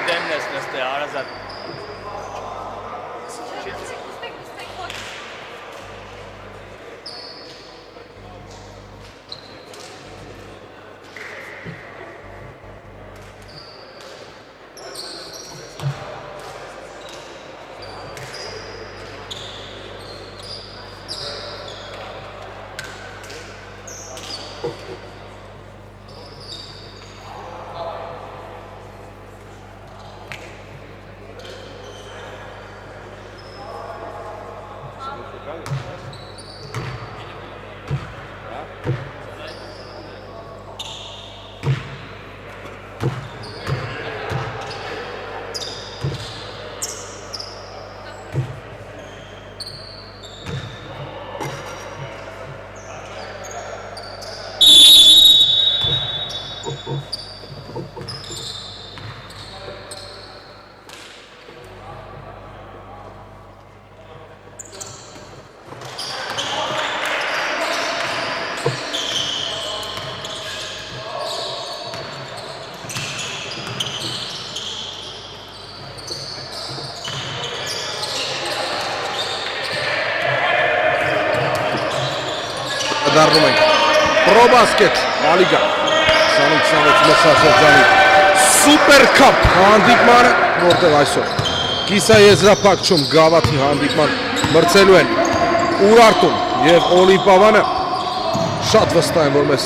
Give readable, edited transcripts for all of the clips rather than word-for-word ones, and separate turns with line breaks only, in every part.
դեմն ես նստե, Արազատ։
Դառնում ենք Պրոբասկետ Մալիգա 2026 մրցաշրջանի Սուպեր Քափ հանդիպմանը, որտեղ այսօր կիսա եզրափակչում գավաթի հանդիպման մրցելու են Ուրարտուն եւ Օլիմպիավանը։ Շատ վստահ եմ, որ մեզ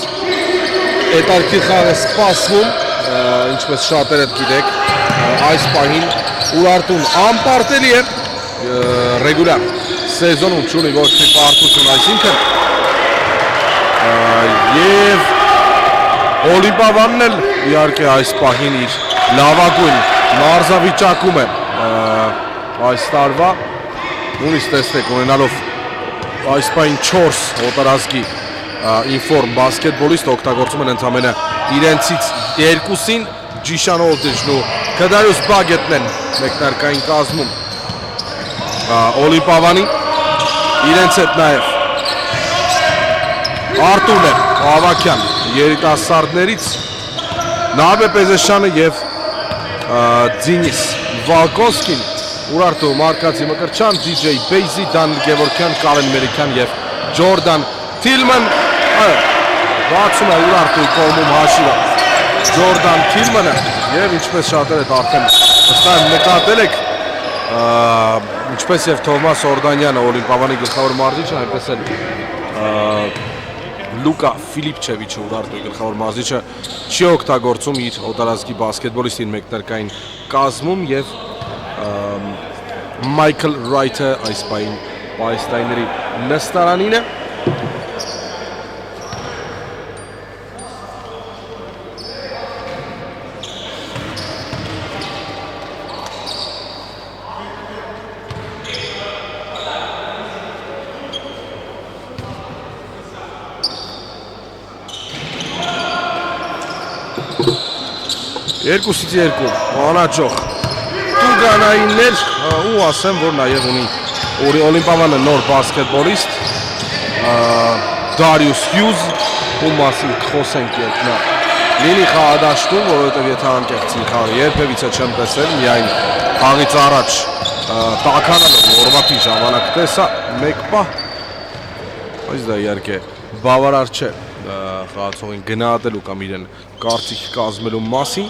հետաքրքիր խաղ է սպասվում, ինչպես շատերդ գիտեք, այս պահին Ուրարտուն անպարտելի է ռեգուլյար սեզոնում չունի ոչ մի պարտություն, այսինքն և Օլիմպիավանն էլ իհարկե այս պահին իր լավագույն մարզավիճակում է այս տարվա, նույնիսկ տեսեք ունենալով այս պահին 4 օտարազգի ինֆորմ բասկետբոլիստ օգտագործում են ընդամենը իրենցից 2-ին Ջիշան Օլդիջն ու Քդարյուս Բագետն են մեկնարկային կազմում Օլիմպիավանի, իրենց հետ նաև Արտուրն է Ավակյան երիտասարդներից, Նավե Պեզեշյանը և Ձինիս Վալկովսկին, Ուրարտու Մարկացի Մկրչյան, DJ Բեյզի, Դանիլ Գևորգյան, Կարեն Մերիկյան և Ջորդան Թիլման, բացում է Ուրարտուի կողմում հաշիվը Ջորդան Թիլմանը և ինչպես շատերդ արդեն վստահ նկատել եք, ինչպես և Թովմաս Օրդանյանը Օլիմպիավանի գլխավոր մարզիչը, այնպես էլ Լուկա Ֆիլիպչևիչը Ուրարտուի գլխավոր մարզիչը չի օգտագործում իր օտարազգի բասկետբոլիստին մեկնարկային կազմում և Մայքլ Ռայթը այս պահին պահեստայինների նստարանին է։ Երկուսից երկու անաճող տուգանայիններ ու ասեմ, որ նաև ունի Օլիմպիավանը նոր բասկետբոլիստ Դարիուս Հյուզ, ում մասին խոսենք երբ նա լինի խաղադաշտում, որովհետև եթե անկեղծին խաղը երբևիցե չեմ տեսել, միայն խաղից առաջ տաքանալով օրվատի ժամանակ տեսա մեկ պահ, բայց դա իհարկե բավարար չէ խաղացողին գնահատելու կամ իրեն կարծիք կազմելու մասին։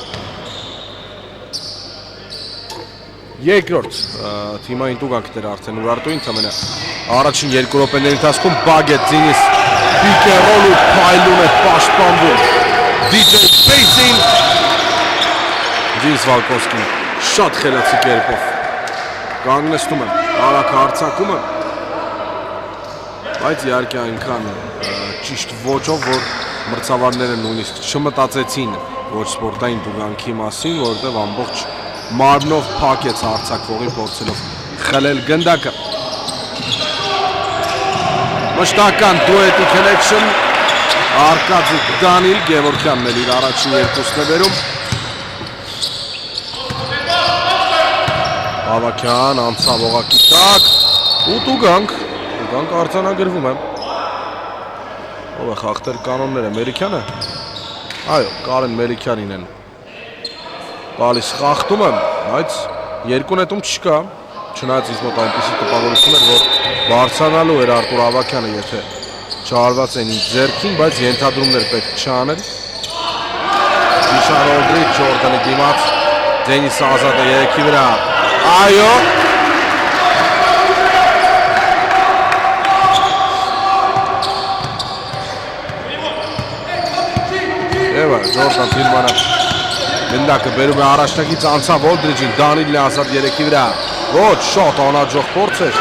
Երկրորդ թիմային տուգանքները արդեն Ուրարտուին, ընդամենը առաջին 2 րոպեների ընթացքում Բագետ Ձինիս պիկ է ռոլ ու փայլում է պաշտպանվում DJ Բեյզին, Ձինիս Վալկովսկին շատ խելացի կերպով կանգնեցնում է արագ հարձակումը, բայց իհարկե այնքան ճիշտ ոճով, որ մրցավարները նույնիսկ չմտածեցին ոչ սպորտային տուգանքի մասին, որովհետև ամբողջ մարմնով փակեց հարձակվողին, փորձելով խլել գնդակը։ Մշտական դուետի connection Արկադի Դանիլ Գևորգյանն էլ իր առաջին երկուսն է բերում։ Ավակյան անցավ օղակի տակ ու տուգանք արձանագրվում է։ Ով է խախտել կանոնները, Մերիկյանը։ Այո, Կարեն Մերիկյանին են Գալիս խախտում եմ, բայց երկու նետում չկա, չնայած ինձ մոտ այնպիսի տպավորություն էր, որ բարձրանալու էր Արտուր Ավագյանը, եթե չարված են իր ձեռքին, բայց ենթադրումներ պետք չանել։ Ջիշան Օլդրիչ Ջորդանի դիմաց, Դենիս Ազատը երեքի վրա, այո, Եվը Ջորդան Թիլմանը գնդակը բերում է առաջնակից անցավ Օլդրիջին, Դանիլն է Ազատ երեքի վրա, ոչ շատ անհաջող փորձ էր։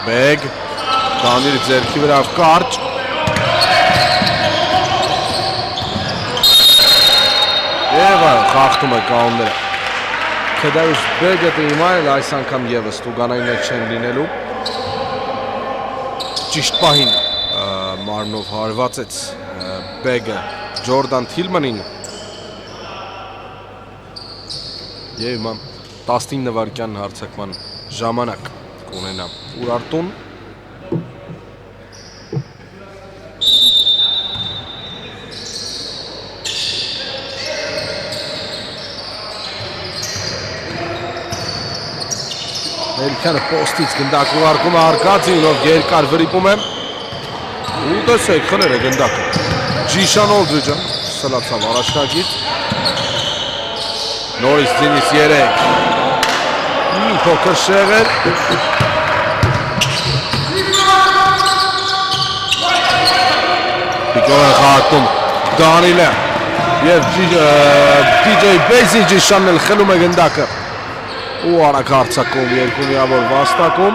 Բեգ, Դանիլի ձեռքի վրավ կարճ, Եվը խախտում է կանոնները։ Քեդայուս Բեգը դիմայել այս անգամ եւս Տուգանայիններ չեն լինելու։ Ճիշտ պահին մարմնով հարվածեց Բեգը Ջորդան Թիլմանին։ Եվ հիմա 19 վայրկյան հարձակման ժամանակ կունենա Ուրարտուն։ Մերիքյանը պոստից գնդակ ուղարկում է Արկադիին, ով երկար վրիպում է։ Ու տեսեք, խներ է գնդակը։ Ջիշան Օլդրիջը սլացավ առաջնակից։ Նորից Դենիս 3։ Փոքր շեղեր։ Պիկով են խաղակում Դանիլը և DJ Բեյզի Ջիշանն էլ խլում է գնդակը։ Ու արագ հարցակում երկու միավոր վաստակում։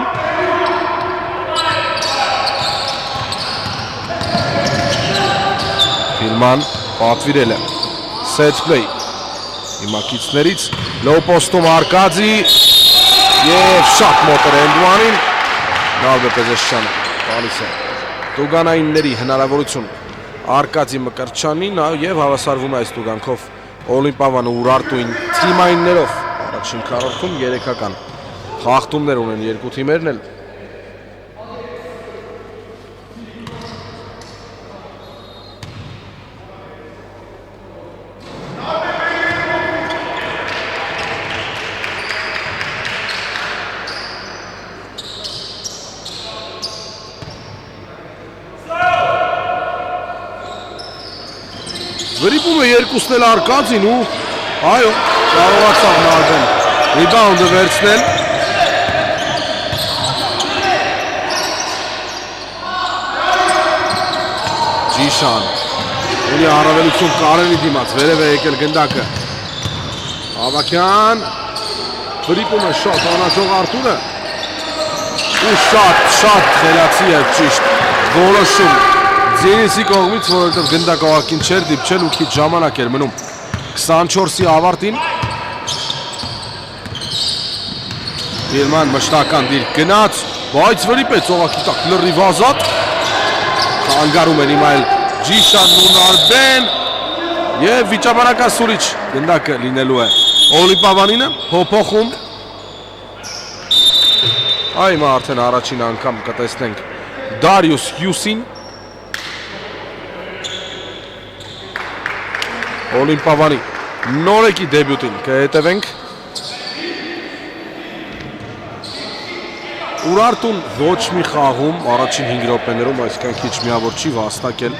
Թիլման պատվիրել է set play իմակիցներից լոw post-ում Արկադի և շատ մոտր Էնդուանին Նալբե Պեզեշյանը տալիս է Տուգանայինների հնարավորություն Արկադի Մկրտչյանին և հավասարվում է այս տուգանքով Օլիմպիավանը Ուրարտուին թիմայիններով Առաջին քառորդում երեքական խախտումներ ունեն երկու թիմերն էլ։ Վրիպում է երկուսն էլ Արկադին ու այո, կարողացավ Նալբեն Ռիբաունդը վերցնել։ Ջիշան ունի առավելություն Կարենի դիմաց, վերև է եկել գնդակը։ Ավագյան վրիպում է շատ անհաջող Արտուրը ու շատ խելացի է ճիշտ որոշում Դենիսի կողմից, որովհետև գնդակը ուղղակի չէր դիպչել ու քիչ ժամանակ էր մնում 24-ի ավարտին։ Թիլման մշտական դիրք գնաց, բայց վրիպեց ուղղակի տակ լրիվ Ազատ։ Խանգարում են հիմա էլ Ջիշանն ու Նալբեն և վիճաբանական սուրիչ գնդակը լինելու է Օլիմպիավանինը փոփոխում։ Հիմա արդեն առաջին անգամ կտեսնենք Դարիուս Հյուսին Օլիմպիավանի նորեկի դեբյուտին կհետևենք։ Ուրարտուն ոչ մի խաղում առաջին 5 րոպեներում այսքան քիչ միավոր չի վաստակել։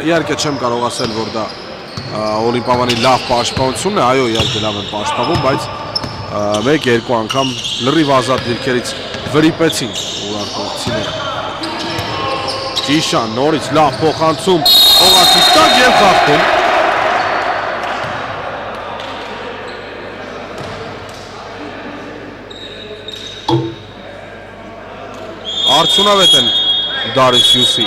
Իհարկե չեմ կարող ասել, որ դա Օլիմպիավանի լավ պաշտպանությունն է, այո, իհարկե լավ են պաշտպանում, բայց 1-2 անգամ լրիվ ազատ դիրքերից վրիպեցին ուրարտունցիները։ Ջիշան նորից լավ փոխանցում, ուղղակի տակ և խախտում։ Արդյունավետ են Դարիուս Հյուսի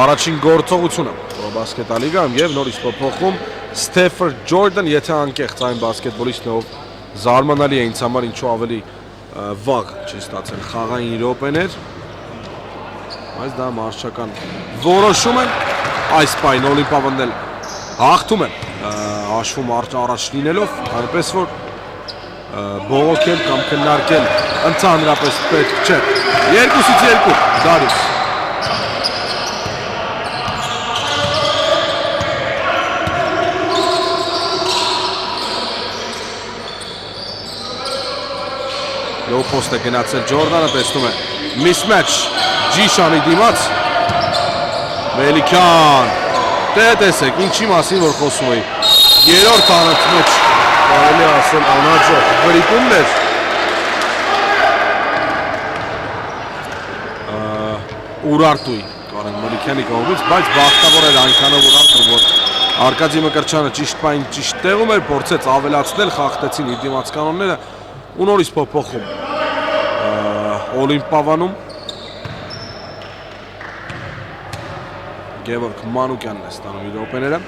առաջին գործողությունը պրոբասկետալիգայում և նորից փոփոխում Ստեֆորդ Ջորդան, եթե անկեղծ այն բասկետբոլիստն ով զարմանալի է ինձ համար ինչու ավելի վաղ չի ստացել խաղային րոպեներ, բայց դա մարզչական որոշում են այս պահին Օլիմպիավանն էլ հաղթում են հաշվում առաջ լինելով, այնպես որ բողոքել կամ քննարկել Ընդհանրապես պետք չէ։ 2-ից 2 Դարյուս։ Լոու պոստ է գնացել Ջորդանը, տեսնում է mismatch Ջիշանի դիմաց։ Մելիքյան, տեսեք, ինչի մասին որ խոսում էի։ Երրորդ անընդմեջ, կարելի ասել անհաջող վրիպումներ։ Ուրարտուի Կարեն Մելիքյանի կողմից, բայց բախտավոր էր այնքանով Ուրարտուն, որ Արկադի Մկրտչյանը ճիշտ պայն ճիշտ տեղում էր, փորձեց ավելացնել, խախտեցին իր դիմաց կանոնները ու նորից փոփոխում Օլիմպիավանում Գևորգ Մանուկյանն է ստանում իր րոպեները։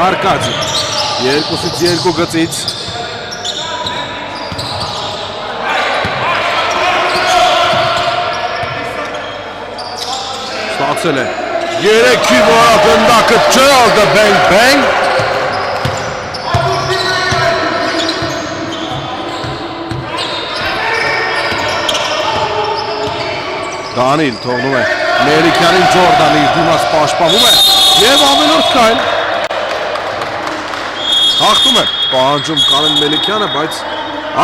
Արկադի 2-ից 2 գծից ստացել է 3-ի վրա գնդակը Ջերալդը բենգ-բենգ Դանիլ թողնում է Մելիքյանին Ջորդանը իր դիմաց պաշտպանում է և ավելորդ կայլ հաղթում է պահանջում Կարեն Մելիքյանը, բայց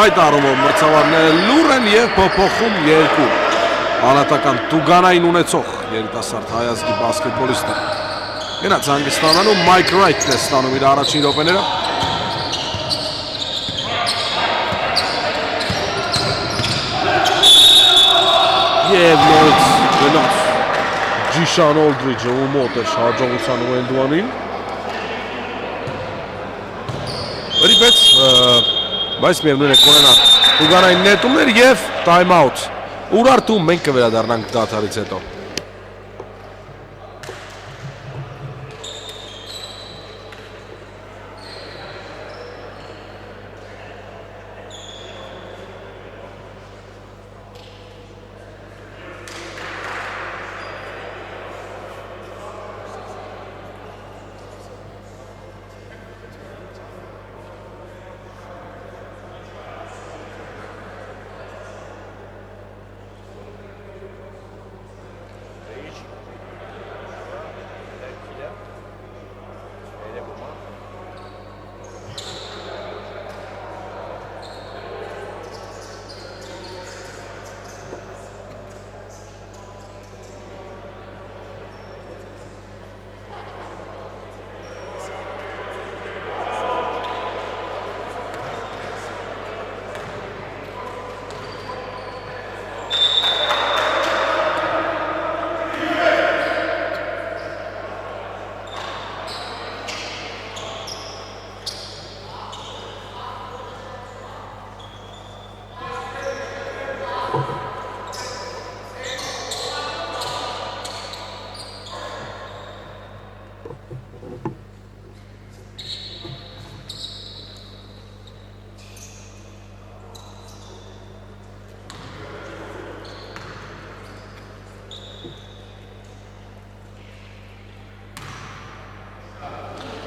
այդ առումով մրցավարները լուր են և փոփոխում 2 Անատական տուգանային ունեցող երիտասարդ հայազգի բասկետբոլիստը գնաց հանգստանալու Մայք Ռայթն է ստանում իր առաջին րոպեները և նորից գնաց Ջիշան Օլդրիջը ու մոտ է հաջողության ու Էնդուանին Վրիպեց, բայց միևնույն է կունենա տուգանային նետումներ և տայմ-աութ Ուրարտում մենք կվերադառնանք դադարից հետո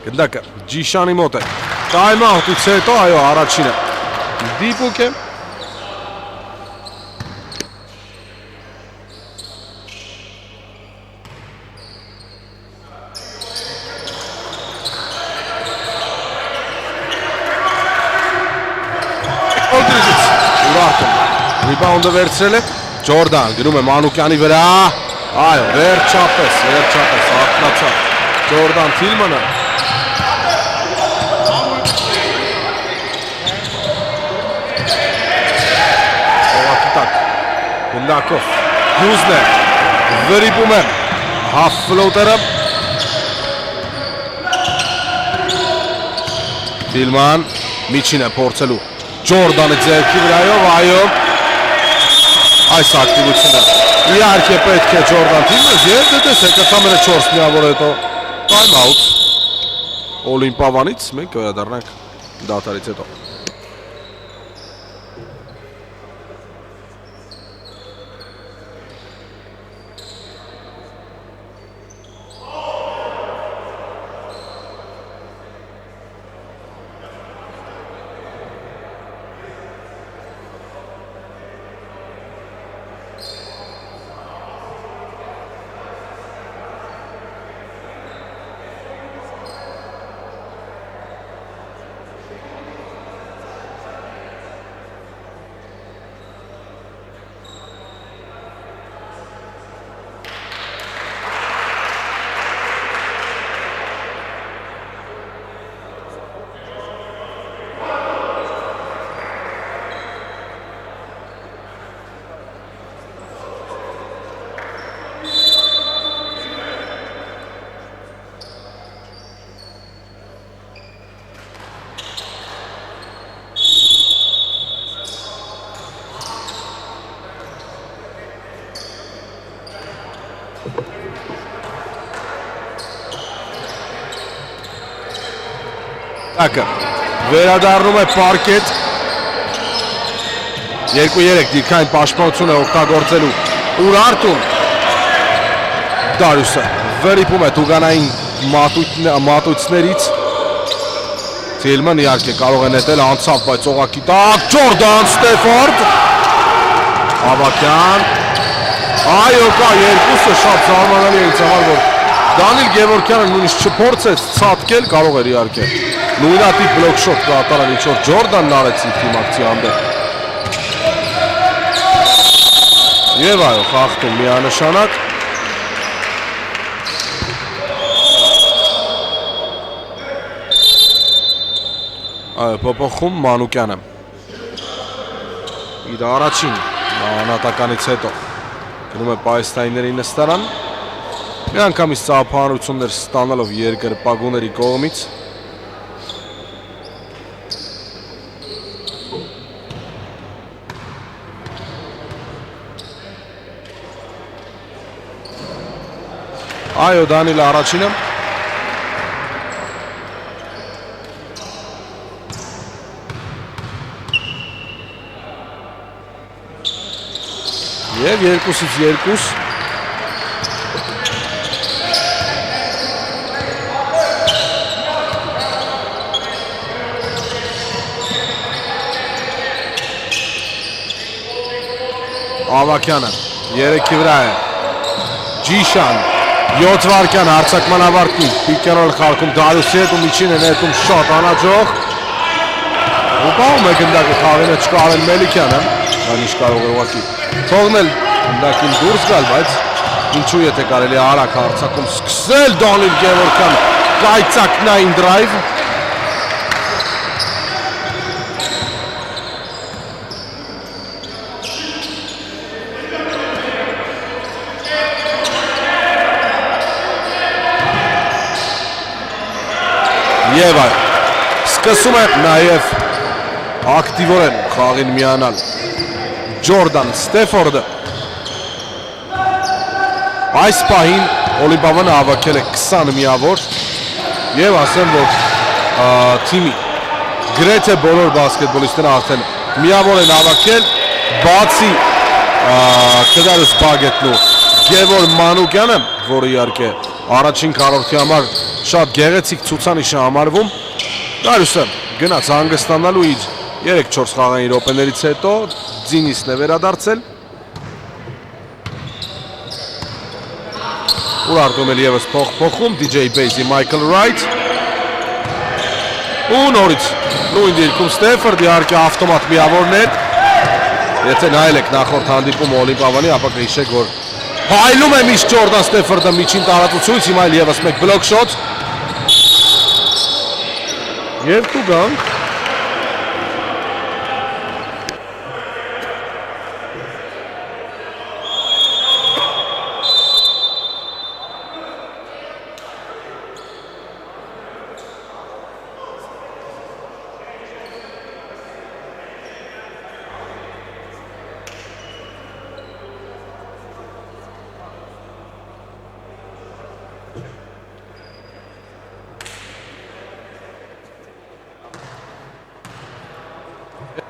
Գնդակը Ջիշանի մոտ է Տայմ-աութից հետո այո առաջինը դիպուկ է Օլդրիջից Ուրարտուն ռիբաունդը վերցրել է Ջորդան գնում է Մանուկյանի վրա այո վերջապես հաղթնացավ Ջորդան Թիլմանը Գնդակով հյուզն է վրիպում է հաֆ ֆլոուտերը Թիլման միջին է փորձելու Ջորդանը ձեռքի վրայով այո այս ակտիվությունը իհարկե պետք է Ջորդան Թիլմանը և տեսեք կամերը 4 միավոր հետո տայմ-աութ Օլիմպիավանից մենք վերադառնանք դադարից հետո Ակը վերադառնում է պարկետ 2-3 դիրքային պաշտպանություն է օգտագործելու Ուրարտուն Դարյուսը վերիպում է Տուգանային մատույցներից Թիլման իհարկե կարող է նետել անցավ բայց օղակի տակ Ջորդան Ստեֆորդ Ավակյան այո կա երկուսը շատ զարմանալի է ինձ համար որ Դանիլ Գևորգյանը նույնիսկ չփորձեց ցատկել կարող էր իհարկե նույնատիպ բլոկ շոտ կատարել ինչ որ Ջորդանն արեց իր թիմակցի հանդեպ Եվ այո խաղթում միանշանակ այո փոփոխում Մանուկյանը իր առաջին անհատականից հետո գնում է պայստայինների նստարան մի անգամից ծափահարություններ ստանալով երկրպագուների կողմից այո Դանիլը առաջինը Եվ 2-2 Ավակյանը 3-ի վրա է Ջիշան 7 վարկյան հարցակման ավարտին պիկերոլ խաղքում Դարյուսի հետ ու միջին է նետում շատ անաջող ու պահում է գնդակը խաղին է չկարել Մելիքյանը բան ինչ կարող է ուղղակի թողնել գնդակին դուրս գալ բայց ինչու եթե կարելի է արագ հարցակում սկսել Դանիլ Գևորգյան կայծակնային դրայվ Եվ այ սկսում է նաև ակտիվորեն խաղին միանալ Ջորդան Ստեֆորդը այս պահին Օլիմպիավանը հավաքել է 20 միավոր եւ ասեմ որ թիմի գրեթե բոլոր բասկետբոլիստները արդեն միավոր են հավաքել բացի Կդարյուս Բագետն ու Գևոր Մանուկյանը որը իհարկե առաջին քառորդի համար շատ գեղեցիկ ցուցանիշ է համարվում Դարյուսը գնաց հանգստանալու իր 3-4 խաղային րոպեներից հետո Ձինիսն է վերադարձել Ուրարտում էլ ևս փոխում DJ Bazy Michael Wright ու նորից նույն դիրքում Ստեֆորդ իհարկե ավտոմատ միավորն է եթե նայել եք նախորդ հանդիպումը Օլիմպիավանի ապա կհիշեք որ հայլում է միշտ Ջորդան Ստեֆորդը միջին տարածությունից հիմա էլ ևս մեկ բլոկ շոտ Եվ դու գանք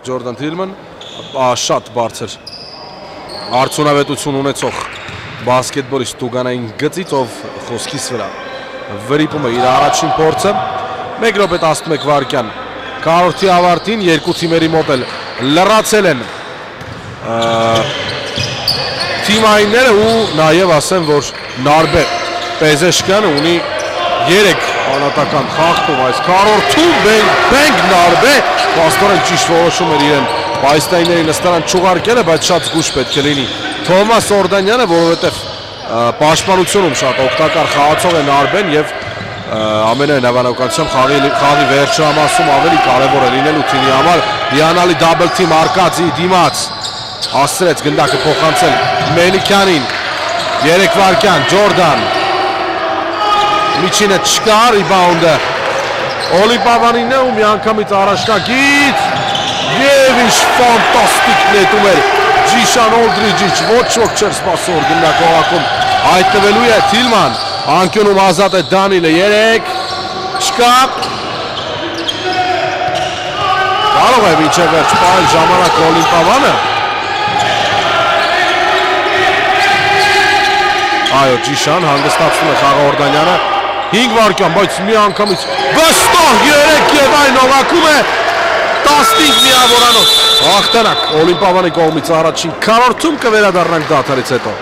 Ջորդան Թիլման շատ բարձր արդյունավետություն ունեցող բասկետբոլիստ Տուգանային գծից ով խոսքիս վրա վրիպում է իր առաջին փորձը 1 րոպե 11 վայրկյան քառորդի ավարտին երկու թիմերի մոտ էլ լրացել են թիմայինները ու նաև ասեմ որ Նարբե Պեզեշկյանը ունի 3 անհատական խաղթում այս քառորդում բենգ Նարբե Պաստորեն ճիշտ որոշում էր իրեն պայստայինների նստարան չուղարկելը, բայց շատ զգուշ պետք է լինի Թոմաս Օրդանյանը, որովհետև պաշտպանությունում շատ օգտակար խաղացող է Նարբեն եւ ամենայն հավանականությամբ խաղի վերջնամասում ավելի կարևոր է լինելու թիմի համար հիանալի դաբլ թիմ Արկադիի դիմաց հասցրեց գնդակը փոխանցել Մելիքյանին 3 վայրկյան Ջորդան միջինը չկա ռիբաունդը Օլիմպիավանին է ու մի անգամից առաջնակից եւ ինչ ֆանտաստիկ նետում էր Ջիշան Օլդրիջիչ ոչ ոք չէր սպասում որ գնդակողակում հայտնվելու է Թիլման անկյունում ազատ է Դանիլը 3 չկա Կարող է մինչև վերջ պահել ժամանակ Օլիմպիավանը։ Այո, Ջիշան հանգստացնում է Խաղաղ Օրդանյանը 5 վայրկյան, բայց մի անգամից վստահ 3 եւ այն նվագում է 15 միավորանոց։ Հաղթանակ Օլիմպիավանի կողմից առաջին քառորդում կվերադառնանք դադարից հետո։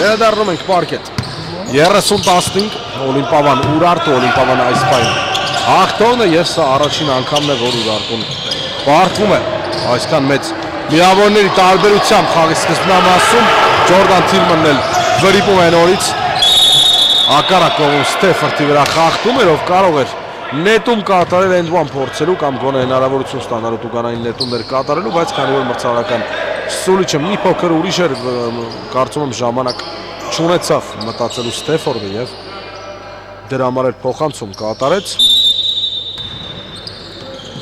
Վերադառնում ենք պարկետ 30-15 Օլիմպիավան Ուրարտը Օլիմպիավան այս պայն հաղթողն է եւ սա առաջին անգամն է որ Ուրարտուն պարտվում է այսքան մեծ միավորների տարբերությամբ խաղի սկզբնամասում Ջորդան Թիլմանն էլ վրիպում է նորից հակառակ կողմում Ստեֆորդի վրա խախտում էր ով կարող էր նետում կատարել end one փորձելու կամ գոնե հնարավորություն ստանալու տուգանային նետումներ կատարելու բայց քանի որ մրցավարական Սուլիչը մի փոքր ուրիշ էր կարծում եմ ժամանակ չունեցավ մտածելու Ստեֆորդը եւ դրա համար էլ փոխանցում կատարեց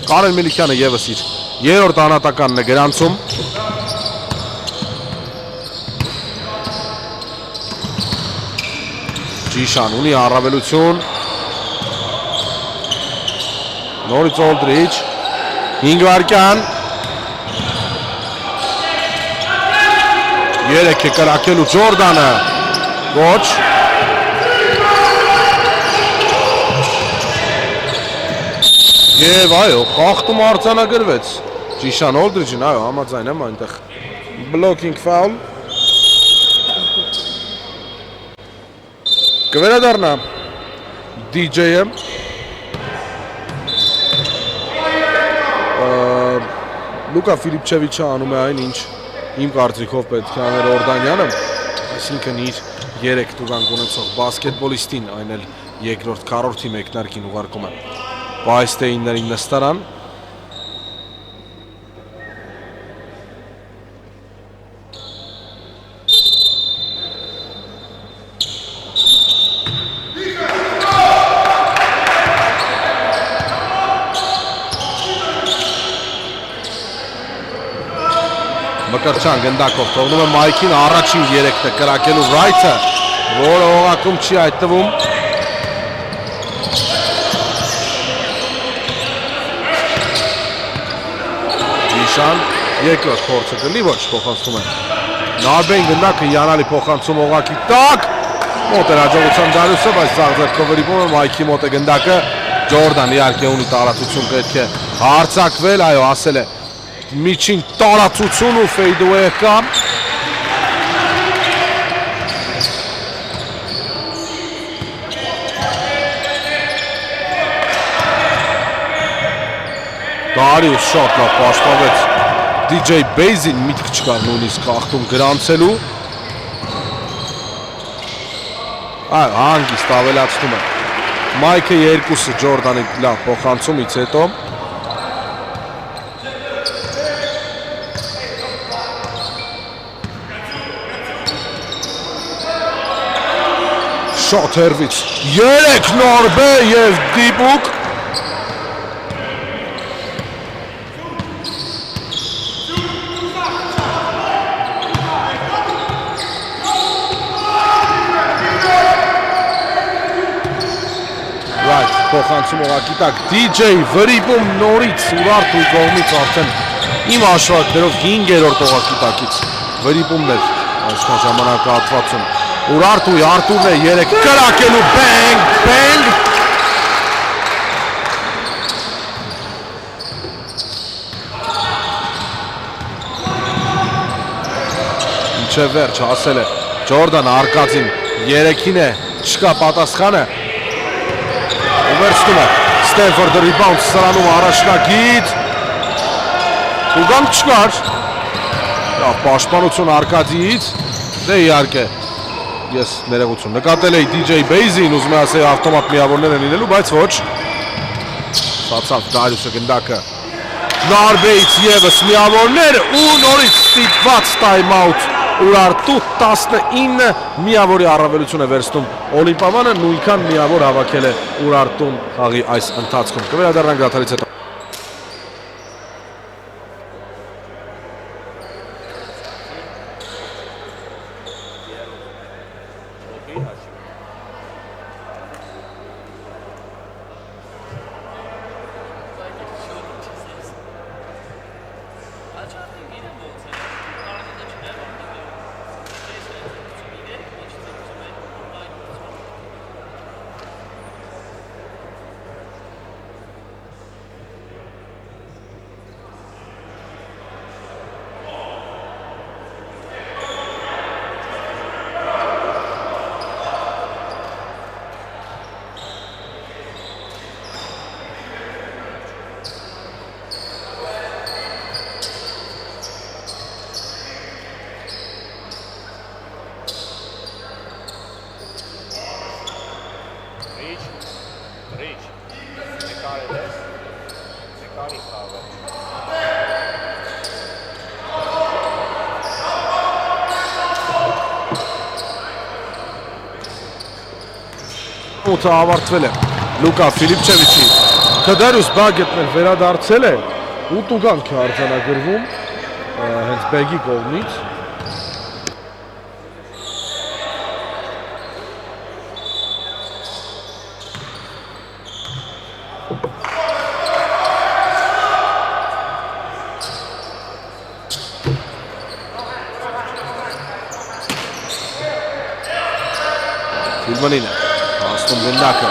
Կարեն Միլիքյանը եւս իր երրորդ անհատականն է գրանցում Ջիշան ունի առավելություն նորից Օլդրիչ 5 վայրկյան 3 է կրակելու Ջորդանը ոչ եւ այո խախտում արձանագրվեց Ջիշան Օլդրիչին այո համաձայն եմ այնտեղ blocking foul կվերադառնա DJ-ը Լուկա Ֆիլիպչևիչը անում է այն ինչ իմ կարծիքով պետք է աներ Օրդանյանը, այսինքն իր 3 տուգանք ունեցող բասկետբոլիստին այն էլ երկրորդ քառորդի մեկնարկին ուղարկում է Պայստեիններին նստարան Մկրտչյան գնդակով թողնում է Մայքին առաջին 3-ը կրակելու Ռայթը, որը օղակում չի այդտվում։ Ջիշան երկրորդ փորձը կլի ոչ փոխանցում է։ Նարբեն գնդակը յանալի փոխանցում օղակի տակ։ Մոտ էր հաջողության Դարյուսը, բայց ձեռքով վրիպում է Մայքի մոտ է գնդակը։ Ջորդան իհարկե ունի տարածություն պետք է հարձակվել, այո, ասել է միջին տարածություն ու ֆեյդուեյ կա Darius շատ լավ պաշտպանվեց DJ Baze-ին, միտք չկար նույնիսկ խախտում գրանցելու։ Հանգիստ ավելացնում է Մայքը երկուսը Ջորդանի լավ փոխանցումից հետո Շատ հերվից 3 նորբե և դիպուկ Փոխանցում ուղղակի տակ DJ վրիպում նորից Ուրարտուի կողմից արդեն իմ հաշվարկներով 5-րդ ուղղակի տակից վրիպումներ այսքան ժամանակահատվածում Ուրարտուի Արտուրն է 3 կրակելու բենգ բենգ Ինչե վերջ հասել է Ջորդան Արկածին 3-ին է չկա պատասխանը Վերցնում է Ստենֆորդը ռիբաունդ սրանում առաջնակից Ուգանք չկար Լավ պաշտպանություն Արկադիից Դե իհարկե Ես ներողություն նկատել էի DJ Baze-ին ուզում է ասել ավտոմատ միավորներ են լինելու բայց ոչ Ստացավ Դարիուսը գնդակը Նարբեից ևս միավորներ ու նորից ստիպված տայմ-աութ Ուրարտու 19 միավորի առավելություն է վերցնում Օլիմպիավանը նույնքան միավոր հավաքել է Ուրարտուն խաղի այս ընթացքում Կվերադառնանք դադարից հետո Ութը ավարտվել է Լուկա Ֆիլիպչևիչի Դարիուս Բագետն էլ վերադարձել է 8 ուղանք է արձանագրվում հենց Բեգի կողմից Ֆիլմանին է Աստում գնդակը,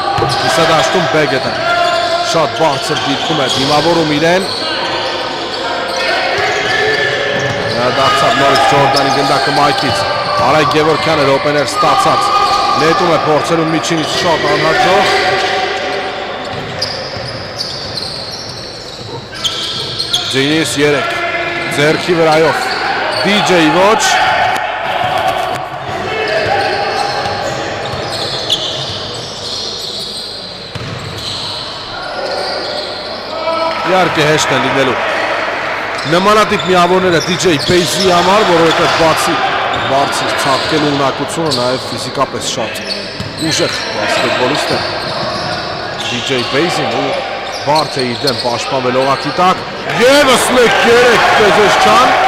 իսա դաշտում Բեգետը Շատ բարձր դիտքում է, դիմավորում իրեն Դարձավ նորից Ջորդանի գնդակը Մայքից Արայք Գևորքյանը ռոպեներ ստացած Նետում է փորձերում միջինից շատ անհաջող Ձինիս 3 ձերքի վրայով DJ ոչ Իհարկե հեշտ է լինելու Նմանատիպ միավորները DJ Baze-ի համար, որովհետև բացի բարձր ցատկելու ունակությունը նաև ֆիզիկապես շատ ուժեղ բասկետբոլիստ է DJ Baze-ին ու բարդ է իր դեմ պաշտպանվել օղակի տակ Եվս մեկ 3 Պեզեշչյան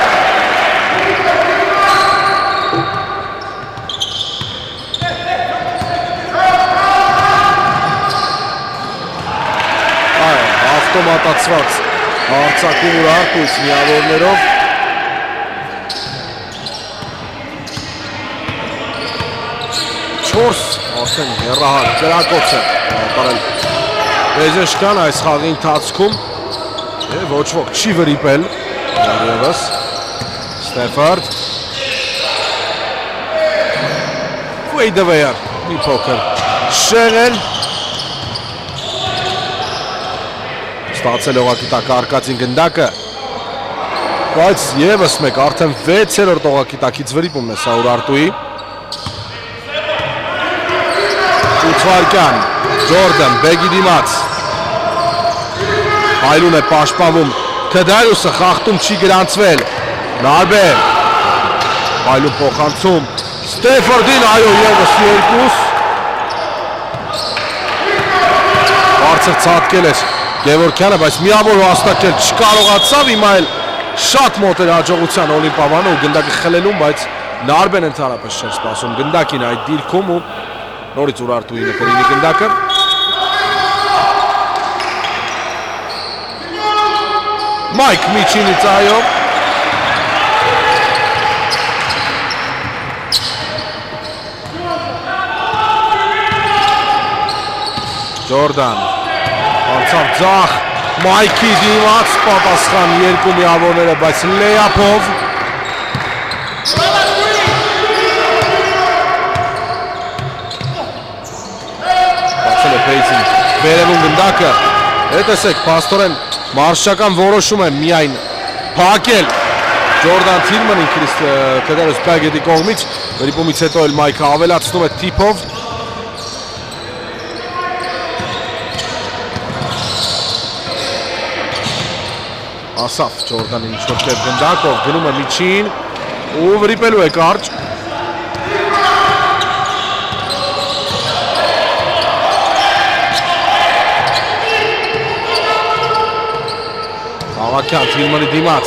ավտոմատացված հարցակում Ուրարտուց միավորներով Չորս արդեն հեռահար կրակոց է ապարել Պեզեշկան այս խաղի ընթացքում ոչ ոք չի վրիպել Եվս Ստենֆորդ Վեյդվեյար մի փոքր շեղել Ստացել օղակի տակ արկածին գնդակը, բայց եւս մեկ արդեն 6-րդ օղակի տակից վրիպումն է սա Ուրարտուի։ 8 վայրկյան, Ջորդան բեգի դիմաց, Հայլուն է պաշտպանվում, Քդարյուսը խախտում չի գրանցվել, Նարբե, Հայլուն փոխանցում, Ստեֆորդին, այո, եւս 2, բարձր ցատկել էր Գևորգյանը, բայց միավոր հաստատել չկարողացավ, հիմա էլ շատ մոտ էր հաջողության Օլիմպիավանը ու գնդակը խլելուն, բայց Նարբեն ընդհանրապես չէր սպասում գնդակին այդ դիրքում ու նորից Ուրարտուի նկրինի գնդակը։ Մայք միջինից, այո, Ջորդան անցավ ձախ, Մայքի դիմաց պատասխան երկու միավորները, բայց լեյափով բացել է Բեյզին վերևում գնդակը, հետեսեք պաստորեն մարշական որոշում է միայն փակել Ջորդան Թիլմանին Քդարյոս Պագետի կողմից, վրիպումից հետո էլ Մայքը ավելացնում է թիփով, ասավ Ջորդանին ինչ-որ կերպ գնդակով գնում է միջին ու վրիպելու է կարճ, Ավակյան Թիլմանի դիմաց,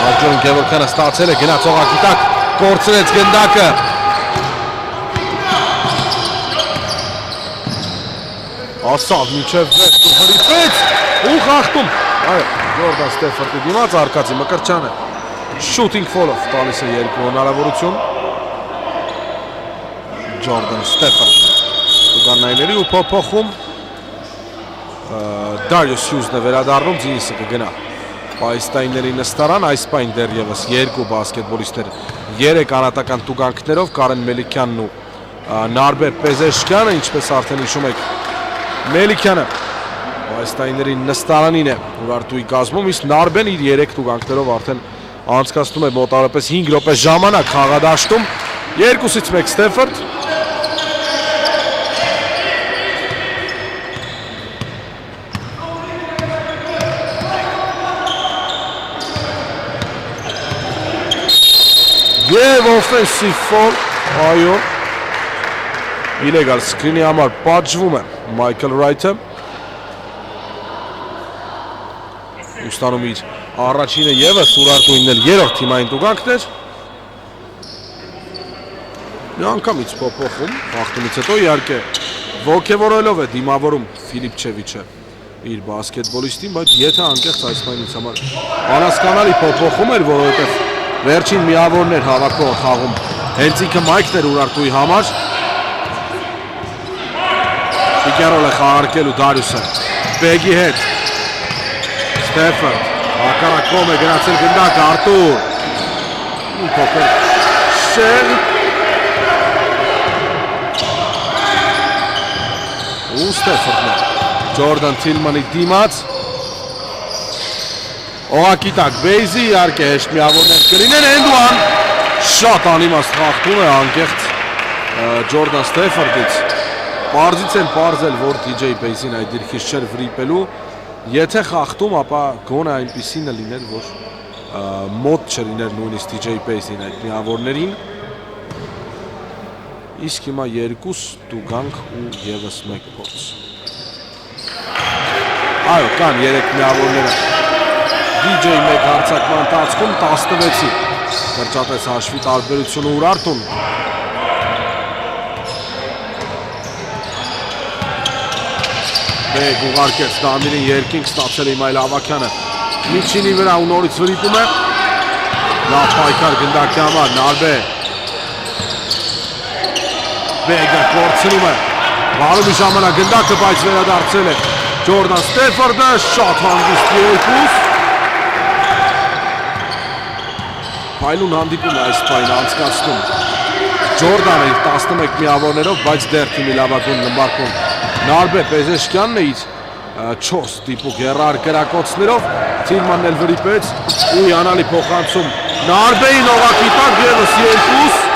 Աջոն Գևորգյանը ստացել է, գնաց օղակի տակ, կորցրեց գնդակը, ասավ մինչև վերջում վրիպեց ու խախտում, այո, Ջորդան Ստեֆորդի դիմաց, Արկադի Մկրտչյանը շութինգ ֆոլով տալիս է երկու հնարավորություն, Ջորդան Ստեֆորդը ուղանայների ու փոփոխում, Դարիուս Հյուզն է վերադառնում, Ձինիսը կգնա պայստայինների նստարան, այս պայն դեռևս երկու բասկետբոլիստներ 3 անատական տուգանքներով, Կարեն Մելիքյանն ու Նարբեր Պեզեշկյանը, ինչպես արդեն հիշում եք, Մելիքյանը պայստայինների նստարանին է Ուրարտուի կազմում, իսկ Նարբեն իր 3 տուգանքներով արդեն անցկացնում է մոտավորապես 5 րոպե ժամանակ խաղադաշտում, 2-ից 1 Ստեֆորդ, Եվ օֆենսիվ ֆոլ, այո, իլեգալ սկրինի համար պատժվում է Մայքլ Ռայթը, ուստանում իր առաջինը եվս Ուրարտուին էլ 3-րդ թիմային տուգանքներ, մի անգամից փոփոխում, խախտումից հետո իհարկե ոգևորելով է դիմավորում Ֆիլիպչևիչը իր բասկետբոլիստին, բայց եթե անկեղծ այս պայմանից համար անհասկանալի փոփոխում էր, որովհետև վերջին միավորներ հավաքող խաղում հենց ինքը Մայքն էր Ուրարտուի համար, Պիկերոլ է խաղարկելու Դարիուսը, Բեգի հետ, Ստեֆորդ, հակառակ կողմ է գնացել գնդակը, Արտուր, մի փոքր շեղ, ու Ստեֆորդն է, Ջորդան Թիլմանի դիմաց, օղակի տակ Բեյզի, իհարկե հեշտ միավորներ կլինեն, Էնդուան, շատ անիմաստ խախտում է անկեղծ Ջորդան Ստեֆորդից, պարզից են պարզել, որ DJ Բեյզին այդ դիրքից չէր վրիպելու, եթե խախտում, ապա գոնե այնպիսին է լիներ, որ մոտ չլիներ նույնիսկ DJ Բեյզին այդ միավորներին, իսկ հիմա 2 տուգանք ու եվս 1 փորձ, այո, կան 3 միավորները, DJ մեկ հարցակման ընթացքում 16-ի կրճատեց հաշվի տարբերությունը Ուրարտուն, Բեգ ուղարկեց Դամիրին երկինք, ստացել է Իմայել Ավակյանը միջինի վրա ու նորից վրիպում է, լավ պայքար գնդակի համար, Նարբե, Բեգը կորցնում է, վարումի ժամանակ գնդակը, բայց վերադարձել է Ջորդան Ստեֆորդը, շատ հանգիստ երկուս, Փայլուն հանդիպում է այս պայն անցկացնում, Ջորդանը իր 11 միավորներով, բայց դեռ թիմի լավագույն նմբարկում Նարբե Պեզեշկյանն է իր 4 տիպուկ երար կրակոցներով Թիլմանն էլ վրիպեց ու հիանալի փոխանցում Նարբեի նողակի տակ ևս 2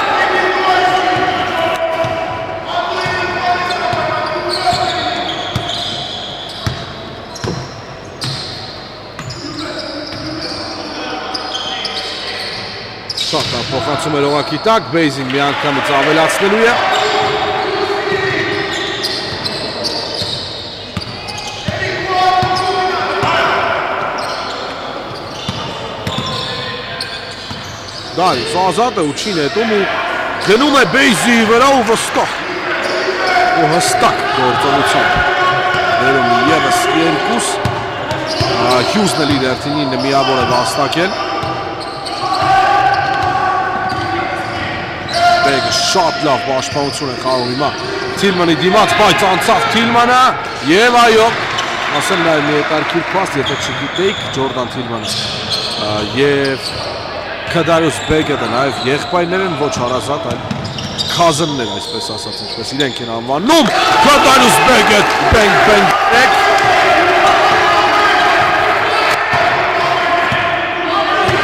Շատ փոխանցում է նողակի տակ Բեյզին մի անգամից ավելացնելու է Դարիս ազատ է ու չի նետում ու գնում է Բեյզի վրա ու վստահ ու հստակ գործողությամբ ներում ևս 2 Հյուզն էլ իր հերթին 9 միավոր է վաստակել Բեյգը շատ լավ պաշտպանություն է կարող հիմա Թիլմանի դիմաց բայց անցավ Թիլմանը և այո ասեմ նաև մի հետարքիր պաստ եթե չգիտեիք Ջորդան Թիլմանը և Քադարյուս Բեգետը նաև եղբայրներ են ոչ հարազատ, այլ քազններ, այսպես ասած, ինչպես իրենք են անվանում Քադարյուս Բեգետ, բենգ,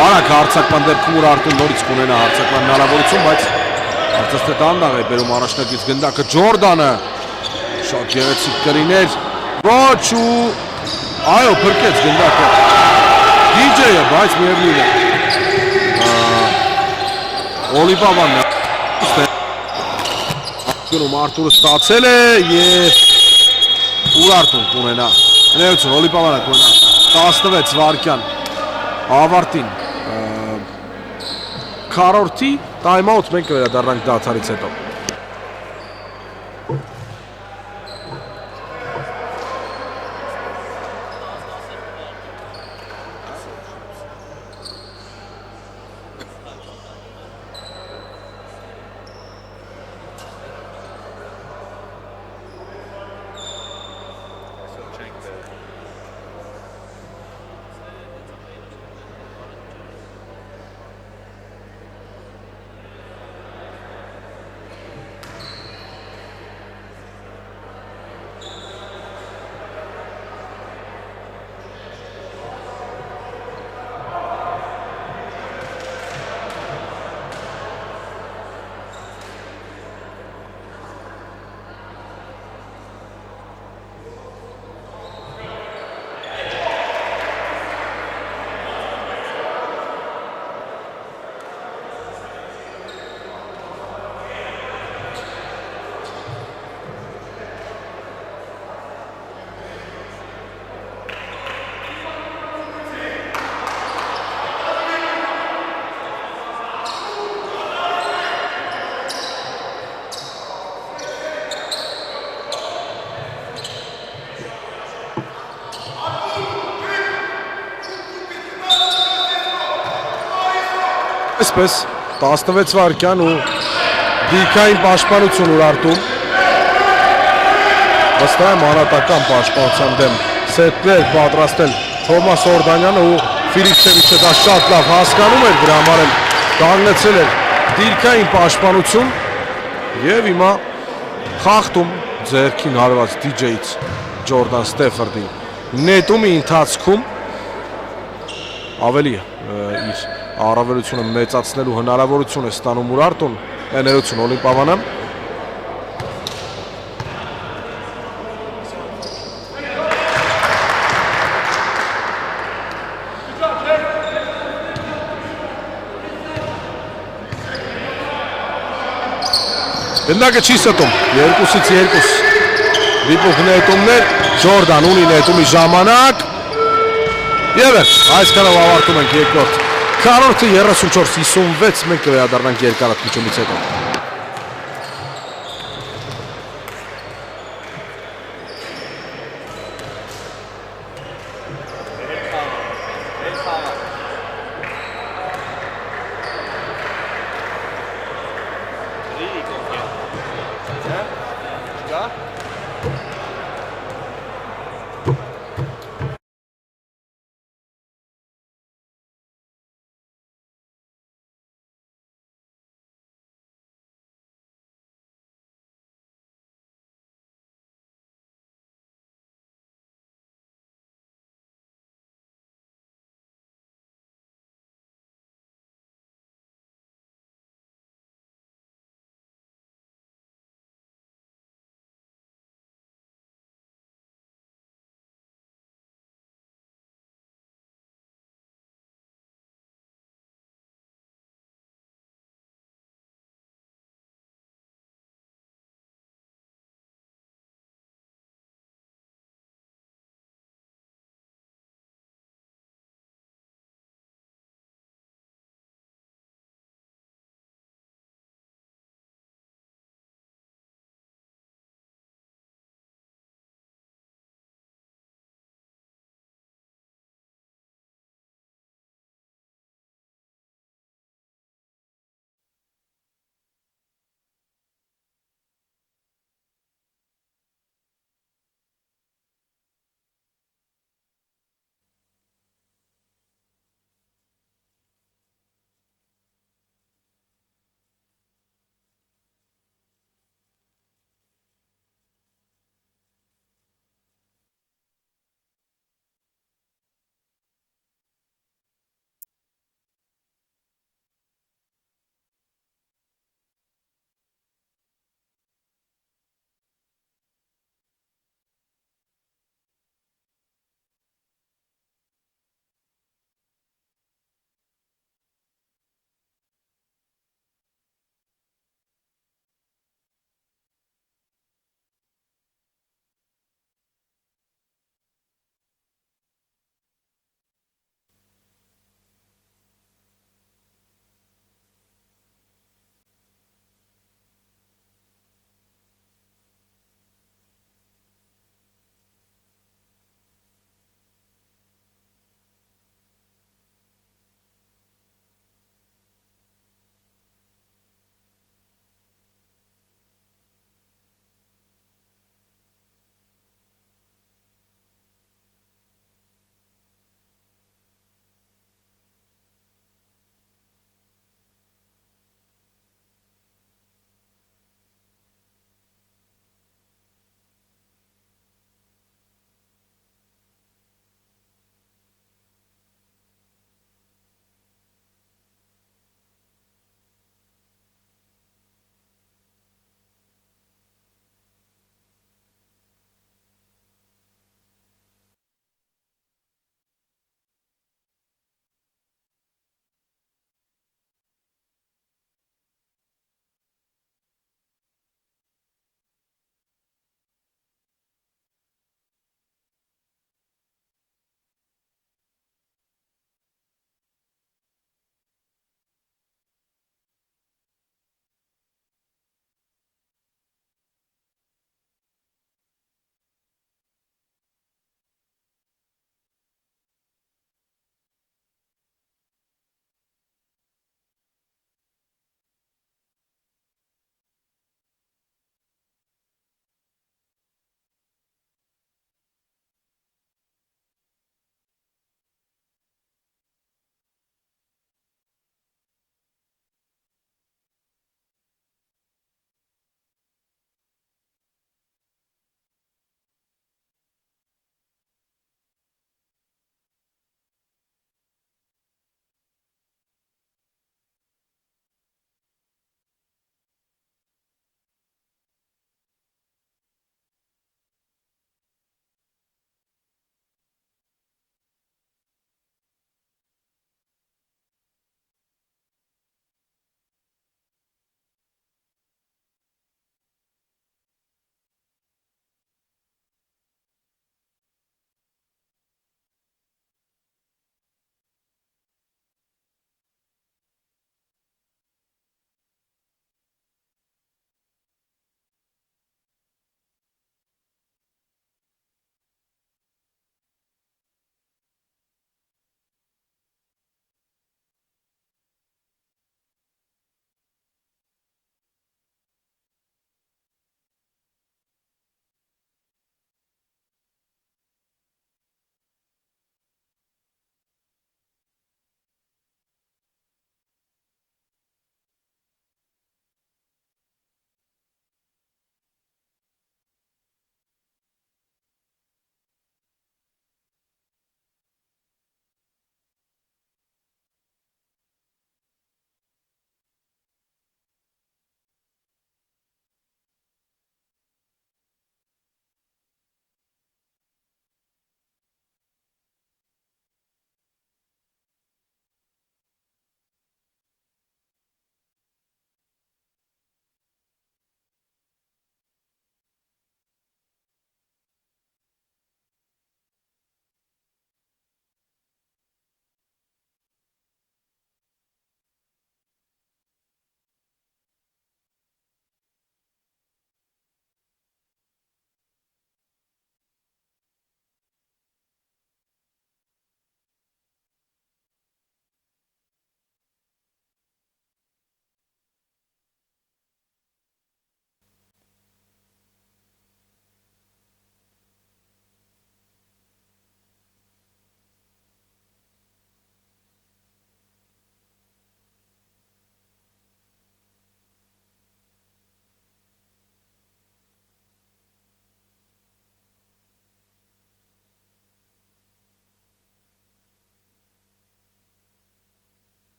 Արագ հարցակման դեպքում Ուրարտուն նորից կունենա հարցակման հնարավորություն, բայց հարցաստե տանդաղ է բերում առաջնակից գնդակը Ջորդանը շատ գեղեցիկ կրիներ, ոչ ու այո փրկեց գնդակը DJ-ը, բայց միևնույն է Օլիպավանն գնում Արտուրը ստացել է և Ուրարտուն կունենա ներություն Օլիպավանը կունենա 16 վարկյան ավարտին քառորդի տայմաուտ մենք վերադառնանք դադարից հետո Այսպես 16 վարկյան ու դիրքային պաշտպանություն Ուրարտում վստահ եմ անհատական պաշտպանության դեմ սետներ պատրաստել Թոմաս Օրդանյանը ու Ֆիլիպսևիչը դա շատ լավ հասկանում էր դրա համար էլ կանգնեցել էր դիրքային պաշտպանություն եւ հիմա խախտում ձեռքին հարված DJ-ից Ջորդան Ստեֆորդի նետումի ընթացքում ավելի իր առավելությունը մեծացնելու հնարավորություն է ստանում Ուրարտուն ներություն Օլիմպիավանը Գնդակը չի ստում 2-ից 2 դիպուկ նետումներ Ջորդան ունի նետումի ժամանակ Եվ այսքանով ավարտում ենք երկրորդ քառորդը 34-56 մենք կվերադառնանք երկարատմությունից հետո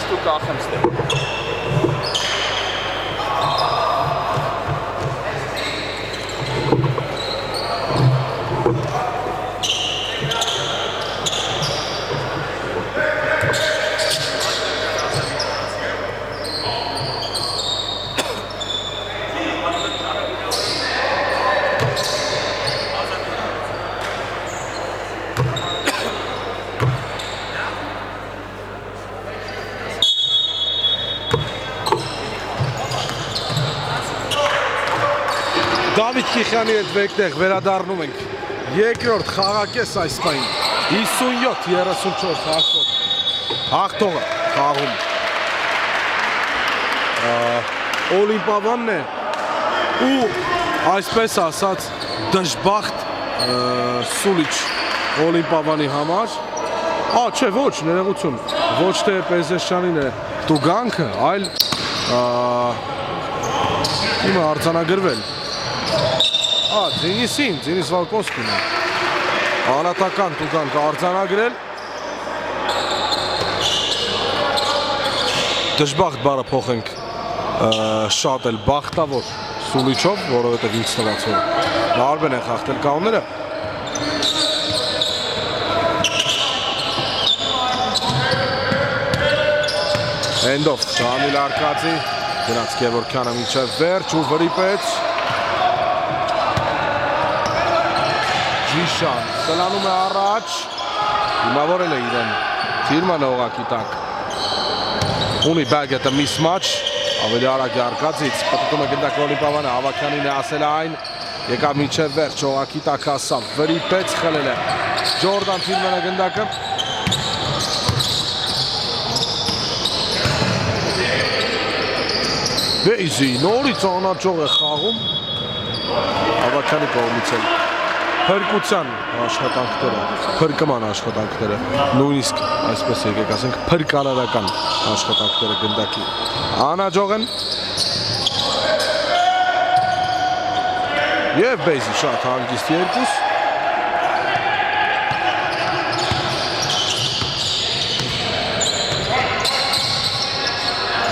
Ստու կախեմ ստեղ։
Դավիթ Կիխյանի հետ վեկտեղ վերադառնում ենք երկրորդ խաղակես այս պայն 57-34 հաղթողը խաղում Օլիմպիավանն է ու այսպես ասած դժբախտ Սուլիչ Օլիմպիավանի համար չէ ոչ ներողություն ոչ թե Պեզեշյանին է տուգանքը այլ իմը արձանագրվել Դենիսին, Դենիս Վալկոսկին է անատական տուգանքը արձանագրել դժբախտ բարը փոխենք շատ էլ բախտավոր Սուլիչով, որովհետև ինձ թվաց որ Արբեն են խախտել կանոնները Էնդով, Դանիլ Արկադի գնաց Գևորգյանը մինչև վերջ ու վրիպեց Ջիշան սլանում է առաջ հիմավորել է իրեն Թիրմանը ուղակի տակ ունի բագետը միսմաչ ավելի արագ է Արկադից պտտում է գնդակ Օլիմպիավանը Ավակյանին է ասել այն եկավ մինչև վերջ ուղակի տակ հասավ վրիպեց խլել է Ջորդան Թիրմանը գնդակը Բեյզի նորից անաճող է խաղում Ավակյանի կողմից էլ Փրկության աշխատանքները, փրկման աշխատանքները, նույնիսկ այսպես եկեք ասենք փրկարարական աշխատանքները գնդակի անաճող են և Բեյզի շատ հանգիստ երկուս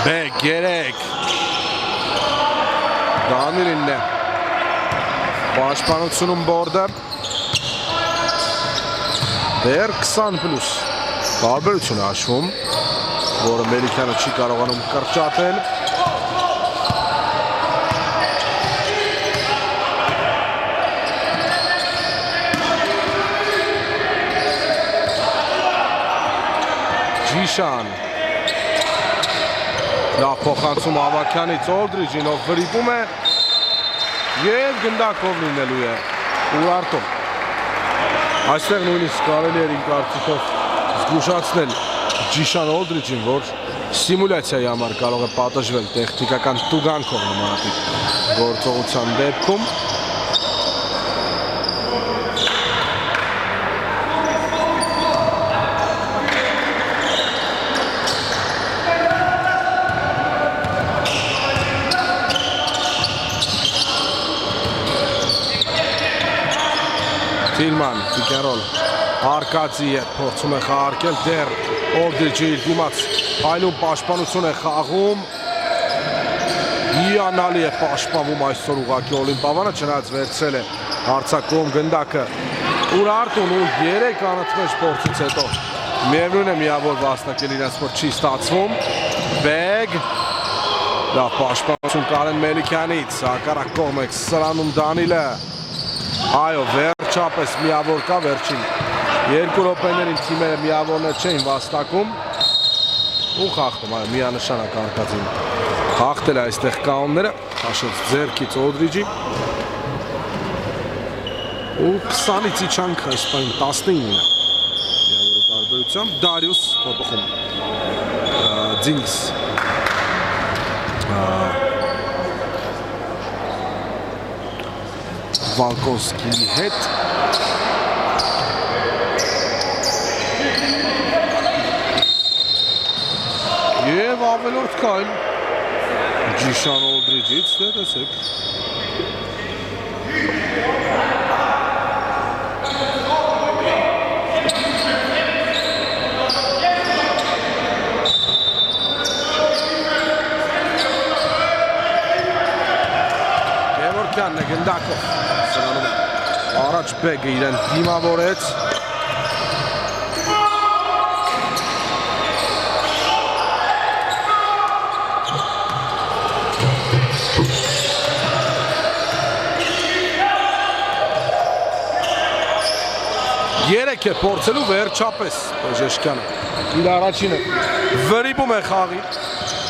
Բեկ, երեք Դանիլինն է Պաշտպանությունում բորդը դեր 20+ տարբերություն է հաշվում որը Մելիքյանը չի կարողանում կրճատել Ջիշան Նա փոխանցում Ավակյանից Օլդրիջին ով վրիպում է Եվ գնդակով լինելու է Ուրարտում Այստեղ նույնիսկ կարելի էր իմ կարծիքով զգուշացնել Ջիշան Օլդրիջին, որ սիմուլյացիայի համար կարող է պատժվել տեխնիկական տուգանքով նմանատիպ գործողության դեպքում Թիլման, Պիկերոլ, Արկադի է փորձում է խաղարկել դեր Օլդրիջի դիմաց այլում պաշտպանություն է խաղում հիանալի է պաշտպանվում այսօր ուղղակի Օլիմպիավանը չնայած վերցրել է հարձակում գնդակը Ուրարտուն ու 3 անընդմեջ փորձից հետո միևնույն է միավոր վաստակել իրենց որ չի ստացվում Բեգ լավ պաշտպանություն Կարեն Մելիքյանից հակառակ կողմ է սրանում Դանիլը Այո, վերջապես միավոր կա վերջին երկու րոպեներին թիմերը միավորներ չէին վաստակում ու խախտում, այո, միանշանակ Արկադին խախտել է այստեղ կանոնները, քաշեց ձեռքից Օլդրիջի ու 20-ից իջանք այս պայն 19 միավորի տարբերությամբ Դարիուս փոփոխում Դինիս Վալկոսկիի հետ և ավելորդ կայլ Ջիշան Օլդրիջից տեսեք գնդակով սրանում է առաջ բեգը իրեն դիմավորեց Երեք է փորձելու վերջապես Բեժեշկյանը իր առաջինը վրիպում է խաղի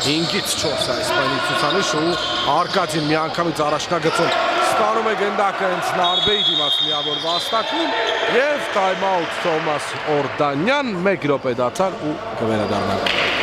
5-ից 4 այսպայնի ցուցանիշ ու Արկադին միանգամից առաջնագծում ստանում է գնդակը հենց Նարբեի դիմաց միավոր վաստակում եւ տայմաուտ Թոմաս Օրդանյան 1 րոպե դարձար ու կվերադառնանք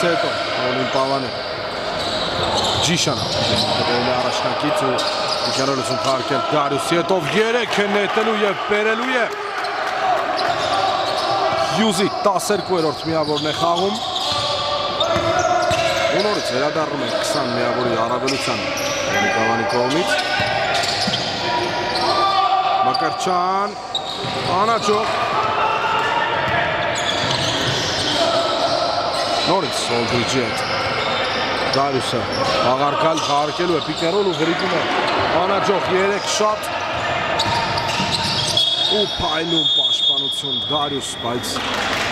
հետո Օլիմպիավանը Ջիշանը դեպի առաջնակից ու Իջարոլսուն փարկել Դարյուսի հետո 3 է նետելու եւ բերելու է Հյուզի 12-րդ միավորն է խաղում ու նորից վերադառնում է 20 միավորի առավելության Օլիմպիավանի կողմից Մակարչյան Անաչով Նորից Սոլդրիջի հետ Դարյուսը աղարկալ խաղարկելու է պիկերոլ ու վրիպում է Անաջող 3 շատ ու պայլում պաշտպանություն Դարյուս բայց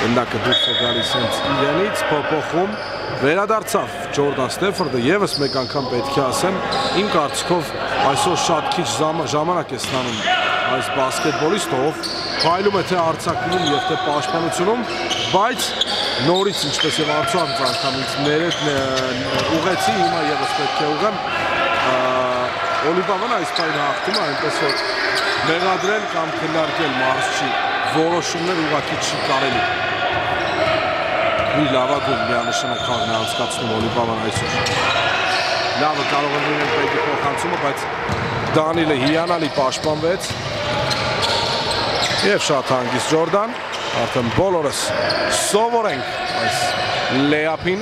գնդակը դուրս է գալիս հենց իրենից փոփոխում վերադարձավ Ջորդան Ստեֆորդը եւս մեկ անգամ պետք է ասեմ իմ կարծիքով այսօր շատ քիչ ժամանակ է ստանում այս բասկետբոլիստը ով փայլում է թե արձակում եւ թե պաշտպանությունում բայց նորից ինչպես եւ անցած անգամ ինձ ներետ ուղեցի հիմա եւս պետք է ուղեմ Օլիմպիավան այս պայն հաղթում է այնպես որ մեղադրել կամ քննարկել մարզչի որոշումներ ուղղակի չի կարելի մի լավագույն միանշանակ խաղն է անցկացնում Օլիմպիավան այսօր լավը կարող է լինել բեգի փոխանցումը բայց Դանիլը հիանալի պաշտպանվեց եւ շատ հանգիստ Ջորդան արդեն բոլորս սովորենք այս լեապին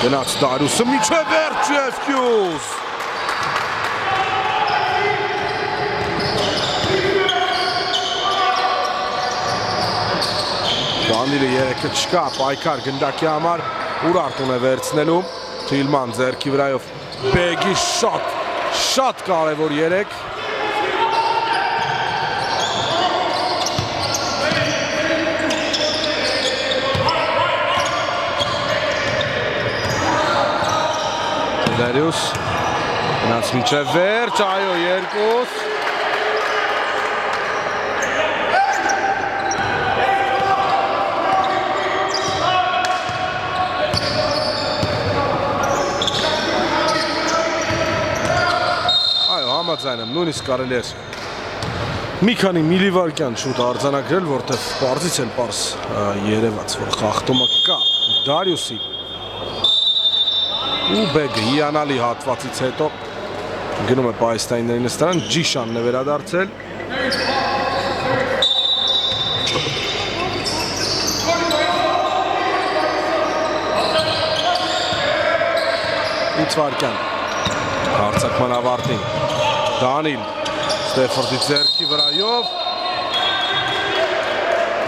գնաց Դարյուսը միջև վերջ եւ Հյուզ Դանիլը 3-ը չկա պայքար գնդակի համար Ուրարտուն է վերցնելու Թիլման ձեռքի վրայով Բեգի շատ կարևոր 3 Դարյուս գնաց միջև վերջ այո 2 Համաձայն եմ, նույնիսկ կարելի է մի քանի միլիվարկյան շուտ արձանագրել, որտեղ պարզից էլ պարզ երևաց, որ խախտումը կա Դարյուսի ու բեգը հիանալի հատվածից հետո գնում է պայստայինների նստարան, Ջիշանն է վերադարձել Իցվարկյան հարցակման ավարտին Դանիլ Ստեֆորդի ձեռքի վրայով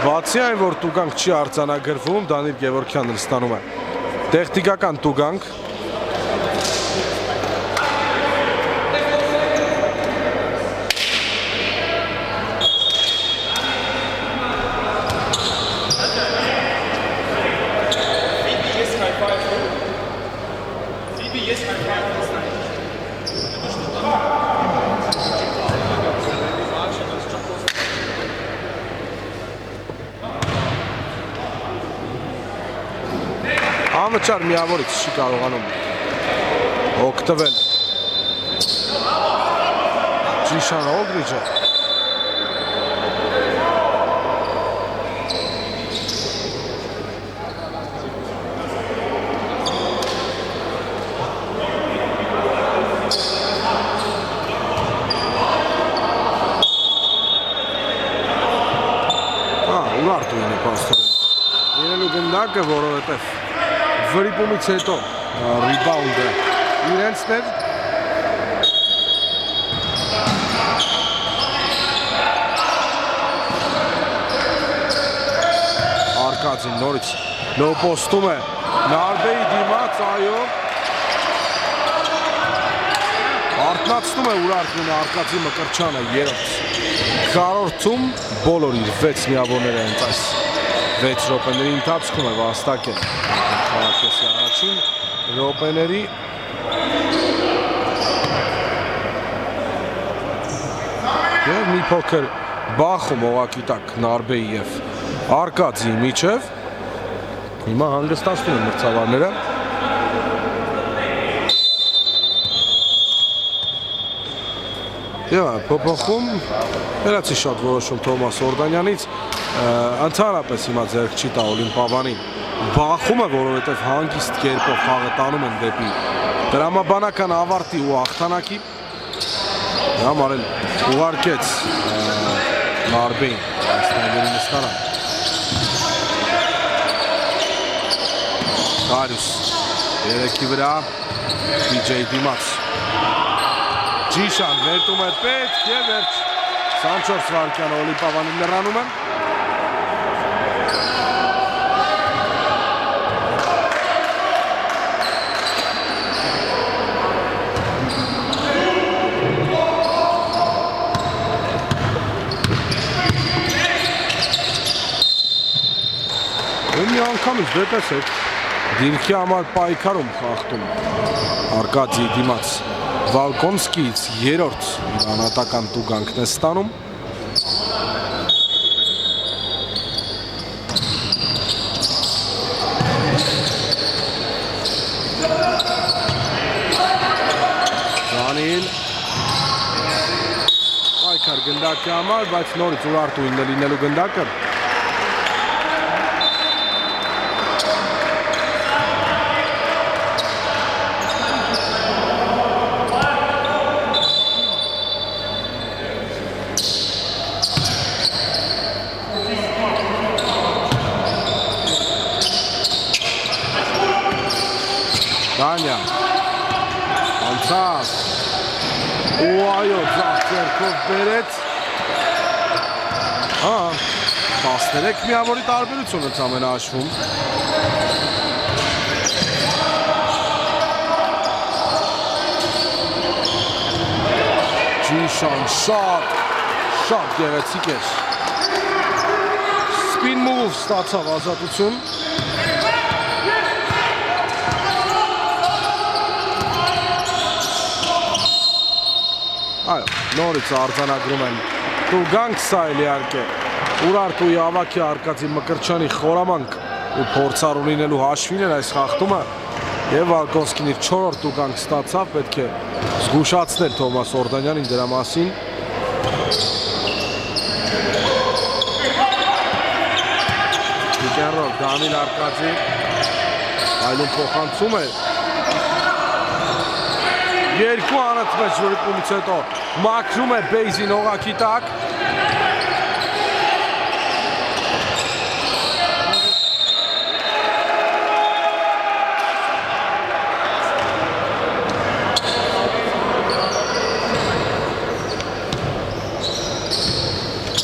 բացի այն, որ տուգանք չի արձանագրվում, Դանիլ Գևորգյանն ստանում է տեխնիկական տուգանք Անվճար միավորից չի կարողանում օգտվել Ջիշան Օլդրիջը ուրարտույն է պաստորեն իրենու գնդակը, որովհետև վրիպումից հետո ռիբաունդը իրենցն էր Արկադին նորից նոր պոստում է Նարբեի դիմաց, այո արտնացնում է ուրարտույնը Արկադի Մկրտչյանը երրորդ քառորդում բոլոր իր 6 միավորները հենց այս 6 րոպեների ընթացքում է վաստակել Խաղակեսի առաջին րոպեների և մի փոքր բախում օղակի տակ Նարբեի և Արկադիի միջև հիմա հանգստացնում են մրցավարները փոփոխում վերացի շատ որոշում Թոմաս Օրդանյանից ընդհանրապես հիմա ձեռք չի տա Օլիմպիավանին բախում է, որովհետև հանգիստ կերպով խաղը տանում են դեպի տրամաբանական ավարտի ու հաղթանակի համար էլ ուղարկեց Նարբեին այստեղների նստարան Կարյուս երեքի վրա DJ դիմաց Ջիշան վերտում է պետք և վերջ 24 վարկյանը Օլիմպիավանին լրանում է Մի անգամից դեպեսեք դիրքի համար պայքարում խաղթում Արկադիի դիմաց Վալկոնսկիից երրորդ իրանատական տուգանքն է ստանում Դանիել պայքար գնդակի համար, բայց նորից ուրարտույնն է լինելու գնդակը Դանյա անցավ ու այո ձախ ձեռքով բերեց 13 միավորի տարբերություն ընդամենը հաշվում Ջիշան շատ գեղեցիկ էր Spin move ստացավ ազատություն Այո, նորից արձանագրում են տուգանք սա էլ իհարկե Ուրարտուի ավակի Արկադի Մկրտչյանի խորամանկ ու փորձառու լինելու հաշվին էր այս խաղթումը և Վալկոնսկին իր 4-րդ տուգանք ստացավ, պետք է զգուշացնել Թոմաս Օրդանյանին դրա մասին Պիկենրոլ Դանիլ Արկադի այլում փոխանցում է Երկու անընդմեջ վրիպումից հետո մաքրում է Բեյզին օղակի տակ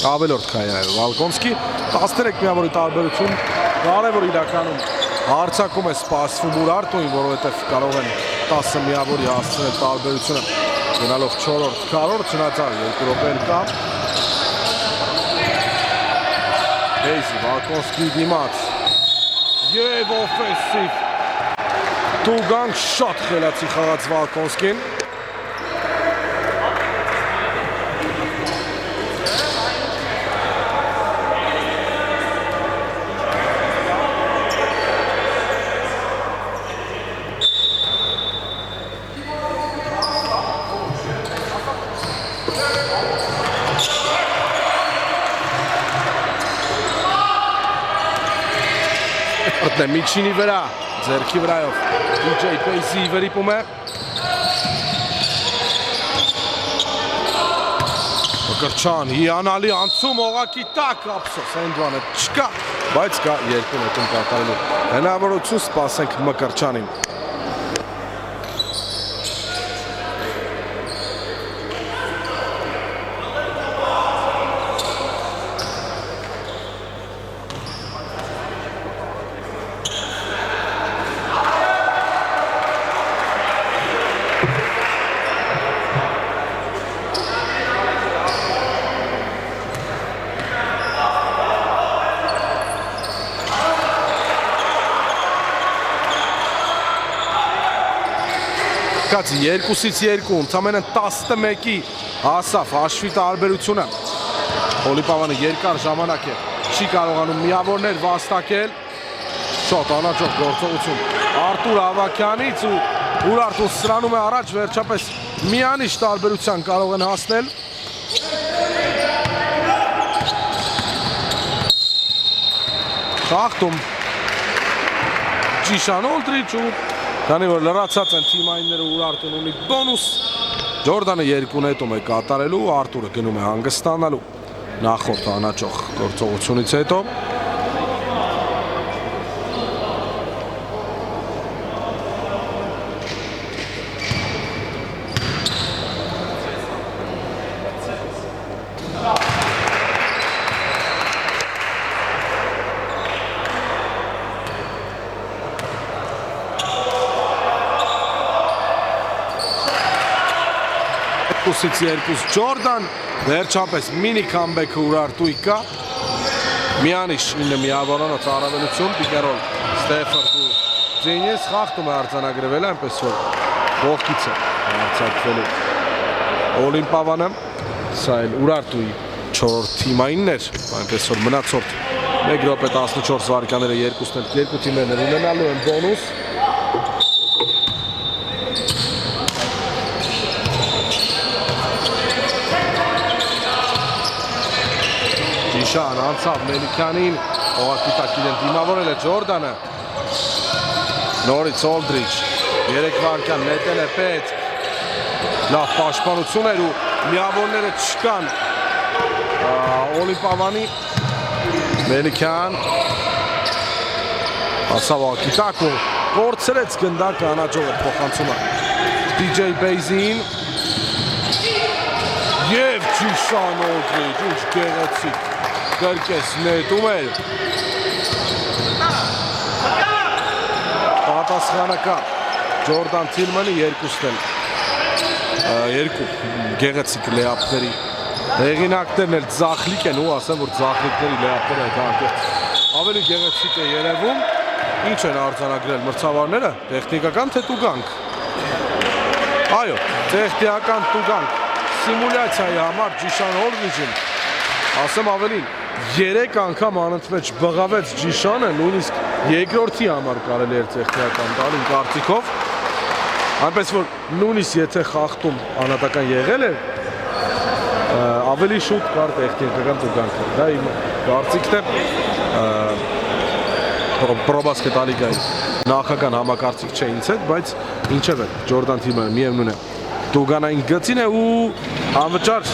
ավելորդ Քայաև Վալկոնսկի 13 միավորի տարբերություն կարևոր իրականում հարցակում է սպասվում Ուրարտուին, որովհետև կարող են 10 միավորի հասցնել տարբերությունը գնալով 4-րդ քառորդ չնայած 2 րոպեն կա Բեյզի Վալկոնսկի դիմաց եւ օֆենսիվ Տուգանք շատ խելացի խաղաց Վալկոնսկին Միջինի վրա, ձերքի վրայով DJ Pace-ի վերիպում է Մկրտչյան, հիանալի անցում օղակի տակ, ափսոս, Էնդվանը չկա, բայց կա երկու նետում կատարելու հնարավորություն, սպասենք Մկրտչյանին Երկուսից երկու, ընդամենը 11-ի հասավ հաշվի տարբերությունը Հոլիպավանը երկար ժամանակ է չի կարողանում միավորներ վաստակել շատ անաչող գործողություն Արտուր Ավակյանից ու Ուրարտուն սրանում է առաջ վերջապես միանիշ տարբերության կարող են հասնել Խաղթում Ջիշան Օլդրիչ ու Քանի որ լրացած են թիմայինները Ուրարտուն ունի բոնուս Ջորդանը երկու նետում է կատարելու Արտուրը գնում է հանգստանալու նախորդ անաչող գործողությունից հետո երկուս Ջորդան, վերջապես մինի կամբեքը Ուրարտուի կա Միանիշ 9 միավորանոց առավելություն, պիկերոլ Ստեֆորդ ու Ձենիս խաղթում է արձանագրվել, այնպես որ ողքից է արձակվելու Օլիմպավանը, սա էլ Ուրարտուի 4-րդ թիմայիններ, այնպես որ մնացորդ 1 րոպե 14 վայրկյանները երկու թիմերն ունենալու են բոնուս Ջիշան անցավ Մելիքյանին, օղակի տակ իրեն դիմավորել է Ջորդանը Նորից Օլդրիչ, 3 վայրկյան նետել է պետք լավ պաշտպանություն էր ու միավորները չկան Օլիմպավանի Մելիքյան Ասավ օղակի տակ ու կորցրեց գնդակը անաչողը փոխանցումը DJ Pace-ին Եվ Ջիշան Օլդրիչ, ինչ գեղեցիկ Կրկես նետում էր Պատասխանական Ջորդան Թիլմանի երկուսն էլ երկու գեղեցիկ լեապների հեղինակներն էլ ձախլիկ են ու ասեմ որ ձախլիկների լեապները ավելի գեղեցիկ է երևում ինչ են արձանագրել մրցավարները տեխնիկական թե տուգանք այո տեխնիկական տուգանք սիմուլյացիայի համար Ջիշան Օլդրիչին ասեմ ավելին 3 անգամ անընդմեջ բղավեց Ջիշանը, նույնիսկ երկրորդի համար կարելի էր տեխնիկական տալ իմ կարծիքով այնպես որ նույնիսկ եթե խաղթում անհատական եղել էր ավելի շուտ կար տեխնիկական տուգանքը դա իմ կարծիքն է պրոբասկետ ալիգայի նախական համակարծիք չէ ինձ հետ բայց ինչև է Ջորդան թիմը միևնույն է տուգանային գծին է ու անվճար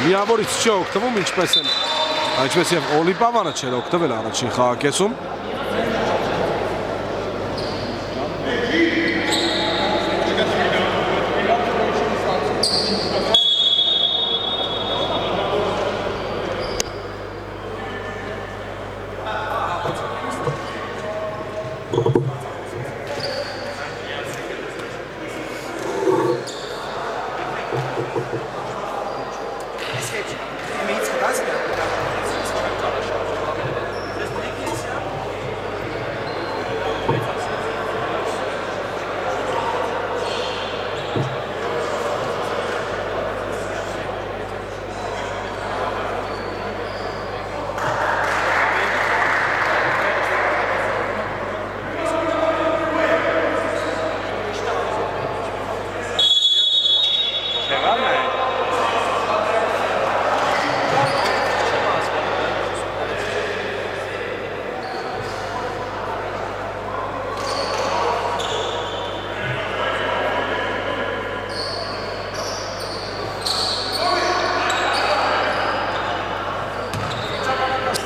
միավորից չի օգտվում ինչպես և Օլիմպավանը չէր օգտվել առաջին խաղակեսում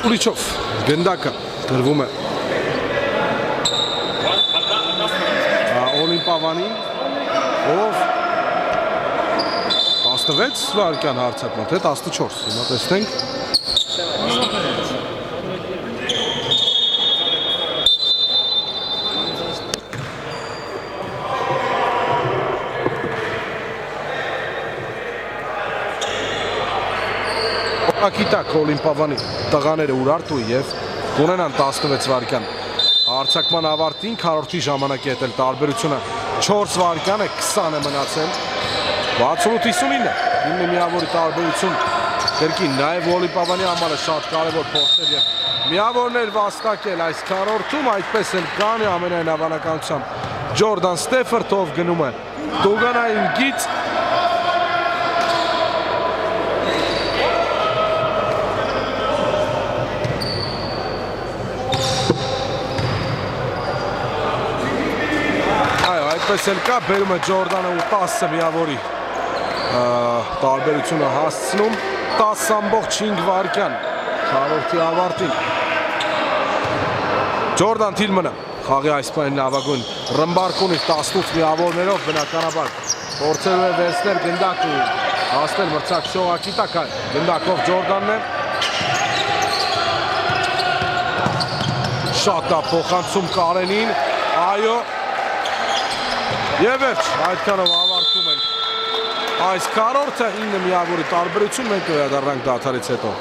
Ուրիչով գնդակը գրվում է Օլիմպավանին, ով 16 վարկյան հարցակման, թե 14, հիմա տեսնենք Ակիտակ Օլիմպավանի տղաները Ուրարտուի և կունենան 16 վարկյան հարցակման ավարտին, քառորդի ժամանակ է հետել տարբերությունը 4 վարկյան է, 20 է մնացել 68-59 9 միավորի տարբերություն կրկին, նաև Օլիմպավանի համար է շատ կարևոր փորձեր և միավորներ վաստակել այս քառորդում, այդպես էլ կան է ամենայն հավանականությամբ Ջորդան Ստեֆորդով գնում է Դուգանային գիծ Այդպես էլ կա, բերում է Ջորդանը ու 10 միավորի տարբերությունը հասցնում 10.5 վարկյան քառորդի ավարտին Ջորդան Թիլմանը խաղի այս պահին լավագույն ռմբարկուն իր 18 միավորներով բնականաբար փորձելու է վերցնել գնդակ ու հասնել մրցակցող Ակիտակ գնդակով Ջորդանն է շատ է փոխանցում Կարենին այո Եվ վերջ, այդքանով ավարտում ենք այս քառորդը 9 միավորի տարբերություն մենք վերադառնանք դադարից հետո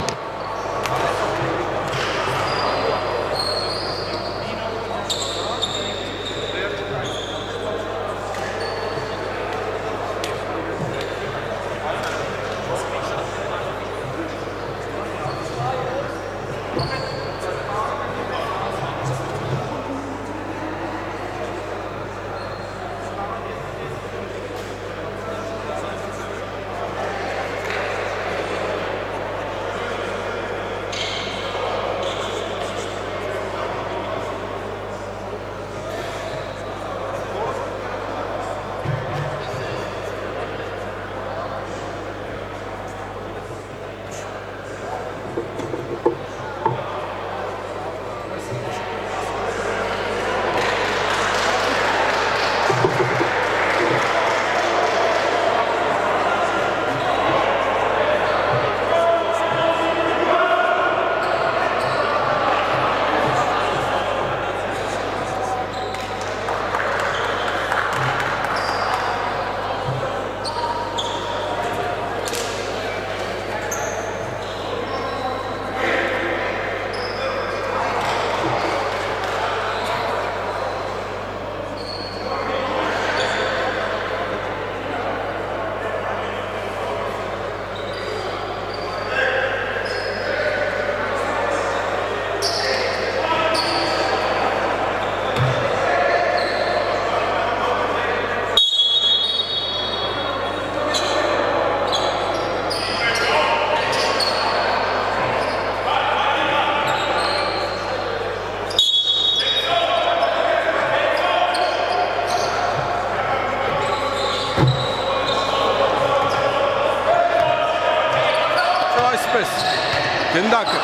Գնդակը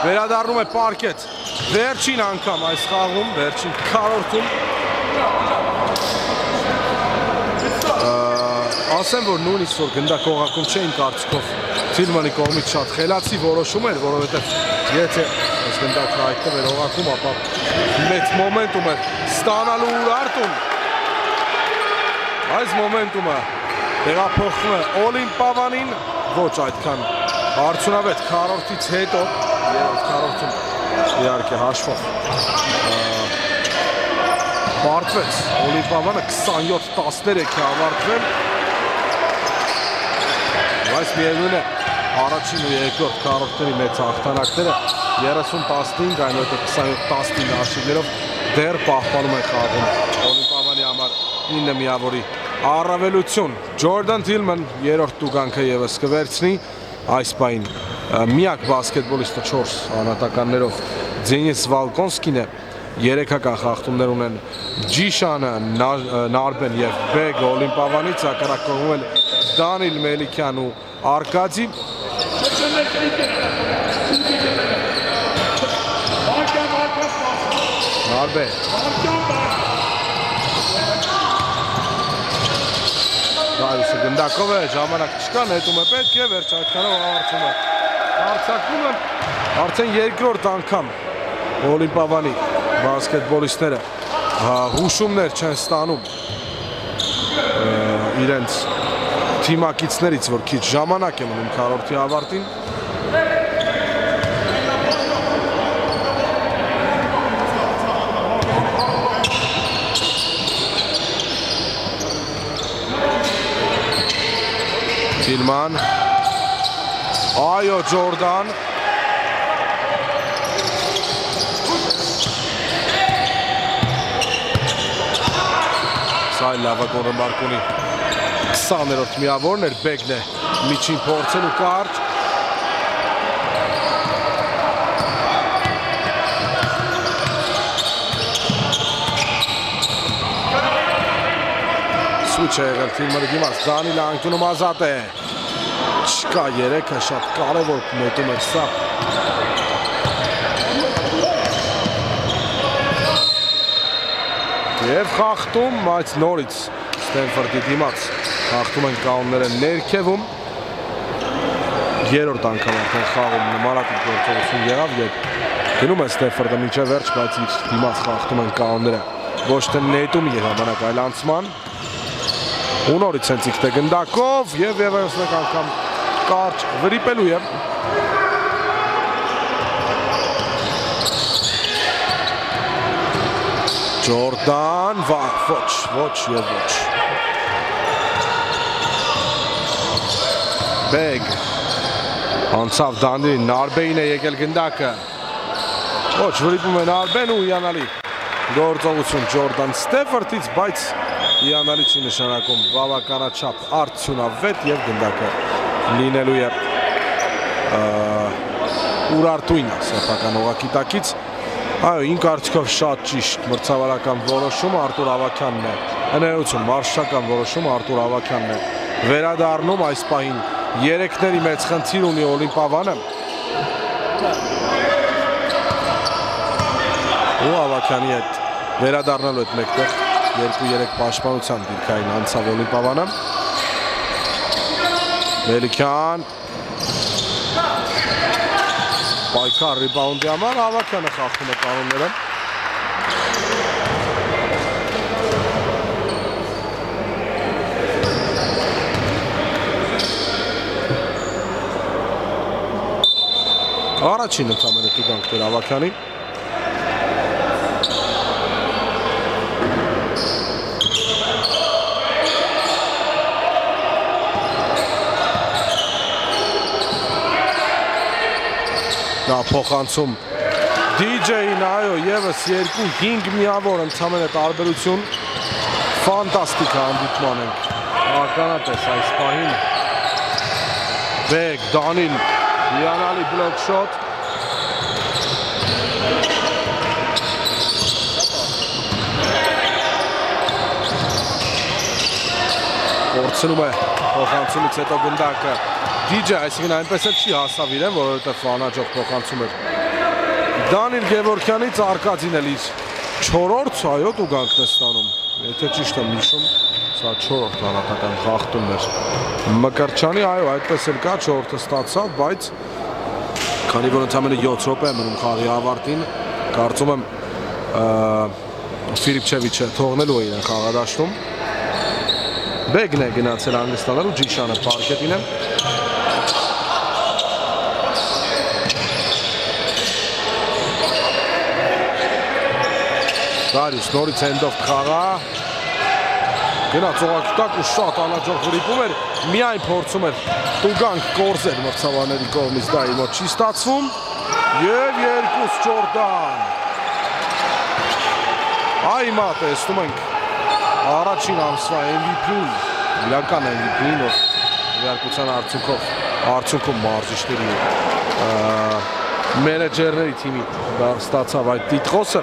վերադառնում է պարկետ վերջին անգամ այս խաղում, վերջին քառորդում ասեմ, որ նույնիսկ որ գնդակ օղակում չէին կարծիքով Թիլմանի կողմից շատ խելացի որոշում էր, որովհետև եթե այս գնդակը հայտնվեր օղակում, ապա մեծ մոմենտում էր ստանալու Ուրարտուն այս մոմենտումը տեղափոխվում է Օլիմպավանին ոչ այդքան Արդյունավետ քառորդից հետո երրորդ քառորդում իհարկե հաշվով պարտվեց Օլիմպավանը 27-13 է ավարտվել բայց միևնույն է առաջին ու երկրորդ քառորդների մեծ հաղթանակները 30-15 այնուհետև 27-19 հաշիվներով դեռ պահպանում է խաղում Օլիմպավանի համար 9 միավորի առավելություն Ջորդան Թիլման երրորդ տուգանքը ևս կվերցնի այս պահին միակ բասկետբոլիստը 4 անհատականներով Դենիս Վալկոնսկին է 3-ական խաղթումներ ունեն Ջիշանը, Նարբեն և Բեգը Օլիմպավանից հակառակողում էլ Դանիլ Մելիքյան ու Արկադի Նարբե Դարյուսը գնդակով է, ժամանակ չկա, նետում է պետք է, վերջ այդքանով ավարտում է Արցակում են արդեն երկրորդ անգամ Օլիմպիավանի բասկետբոլիստները հուշումներ չեն ստանում իրենց թիմակիցներից, որ քիչ ժամանակ է մնում քառորդի ավարտին Թիլման Այո Ջորդան Սա լավագույն ռմբարկ ունի 20-րդ միավորն էր Բեգն է միջին փորձել ու կարճ Սուչ է եղել Թիլմանի դիմաց Դանիլը անկյունում ազատ է Չկա երեքը շատ կարևոր նետում էր սա Եվ խախտում, բայց նորից Ստենֆորդի դիմաց խախտում են կանոնները ներքևում երրորդ անգամ արդեն խաղում նմանատիպ գործողություն եղավ երբ գնում է Ստենֆորդը մինչև վերջ, բայց իր դիմաց խախտում են կանոնները ոչ թե նետում եւ ժամանակ այլ անցման ու նորից հենց իքտ է գնդակով եւ եւս մեկ անգամ կարճ վրիպելու է Ջորդան, ոչ եւ ոչ Բեգ անցավ Դանիլին, Նարբեին է եկել գնդակը ոչ վրիպում է Նարբեն ու հիանալի գործողություն Ջորդան Ստենֆորդից, բայց հիանալի չի նշանակում բավականաչափ արդյունավետ եւ գնդակը լինելու է ուրարտույն սեփական օղակի տակից այո ինք արդյունքով շատ ճիշտ մրցավարական որոշում Արտուր Ավագյանն է հնարություն մարշչական որոշում Արտուր Ավագյանն է վերադառնում այս պահին երեքների մեծ խնդիր ունի Օլիմպիավանը ու Ավագյանի հետ վերադառնալու հետ մեկտեղ 2-3 պաշտպանության դիրքային անցավ Օլիմպիավանը Մելիքյան Պայքար ռիբաունդի համար Ավագյանը խախտում է կանոնները Առաջին ընդամենը տուգանք դեր Ավագյանի Նա փոխանցում DJ-ին այո եւս 2-5 միավոր ընդամենը տարբերություն ֆանտաստիկ հանդիպման ենք ականատես այս պահին Բեգ Դանիլ հիանալի բլոկ շոտ Կորցնում է փոխանցումից հետո գնդակը DJ այսինքն այնպես էլ չի հասավ իրեն, որովհետև ֆանաճով փոխանցում էր Դանիլ Գևորգյանից Արկադին էլ իր 4-րդ այո տուգանքն է ստանում եթե ճիշտ եմ հիշում սա 4-րդ անհատական խախտումն էր Մկրտչյանի այո այդպես էլ կա 4-րդը ստացավ, բայց քանի որ ընդամենը 7 րոպե է մնում խաղի ավարտին կարծում եմ Ֆիլիպչևիչը թողնելու է իրեն խաղադաշտում Բեգն է գնացել հանգստանալու Ջիշանը պարկետին է Դարյուս նորից հենդով խաղա գնաց օղակի տակ ու շատ անհաջող վրիպում էր միայն փորձում էր տուգանք կորզել մրցավարների կողմից դա իր մոտ չի ստացվում եւ 2 Ջորդան այ մա տեսնում ենք առաջին ամսվա MVP-ն իրական MVP-ն ով իհարկության արդյունքում մարզիչների մենեջերների թիմի ստացավ այդ տիտղոսը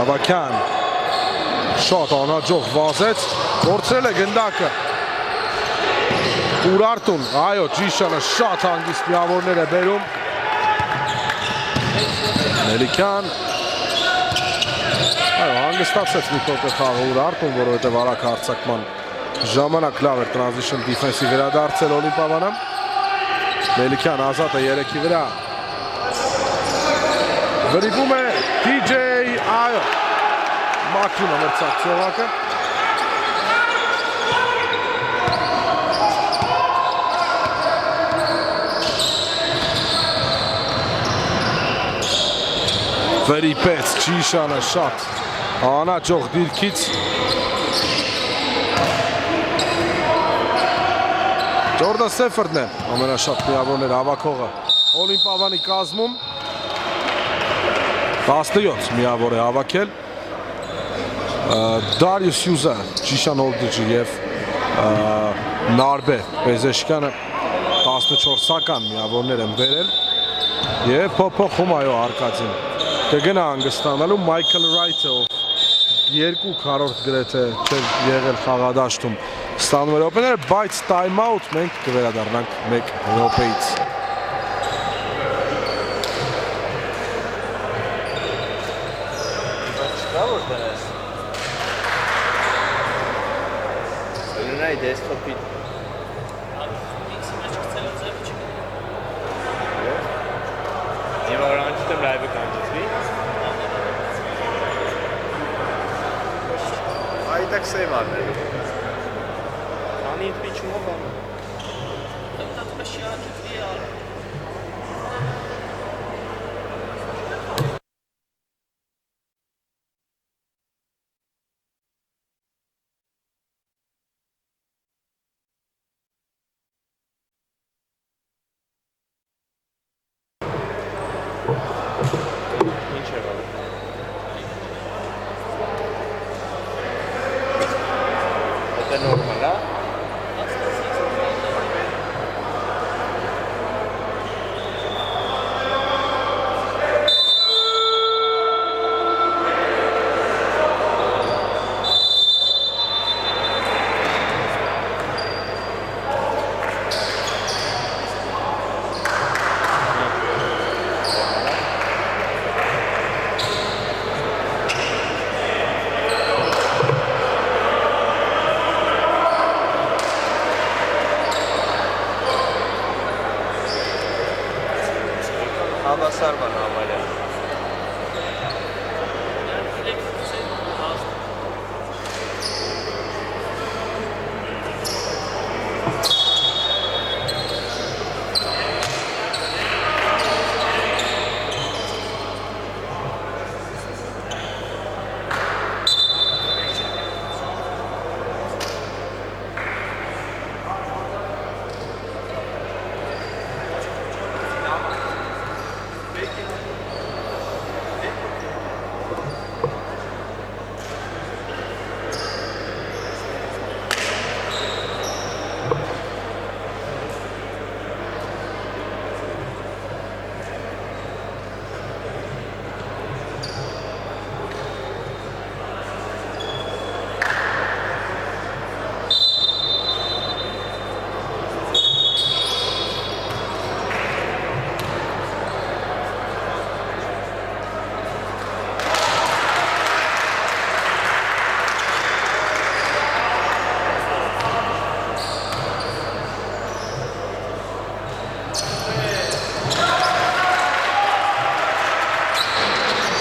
Ավագյան Շատ անհաջող վազեց, գործել է գնդակը Ուրարտուն, այո, Ջիշանը շատ հանգիստ միավորներ է բերում Մելիքյան այո, հանգստացեց մի փոքր խաղը Ուրարտուն, որովհետև արագ հարձակման ժամանակ լավ էր transition defense-ի վերադարձել Օլիմպիավանը Մելիքյան ազատ է 3-ի վրա Վրիպում է DJ, այո Մաքրում է մրցակ ծովակը Վրիպեց Ջիշանը շատ անհաջող դիրքից Ջորդան Սեֆերդն է ամենաշատ միավորներ հավաքողը Օլիմպիավանի կազմում 17 միավոր է հավաքել Դարիուս Հյուզը, Ջիշան Օլդիջը և Նարբե Պեզեշկյանը 14-ական միավորներ են բերել և փոփոխում այո Արկադին կգնա հանգստանալու Մայքլ Ռայթը ով երկու քառորդ գրեթե չէր եղել խաղադաշտում ստանում էր րոպեները, բայց time out մենք կվերադառնանք 1 րոպեից
Desktop-ի Եվ առանջիտ եմ լայվը կանջեցվի Այդակ սեյվ արնել Անի իտ պիչումով անում Դա պաշյաճվի արը Հավասար բան համարյա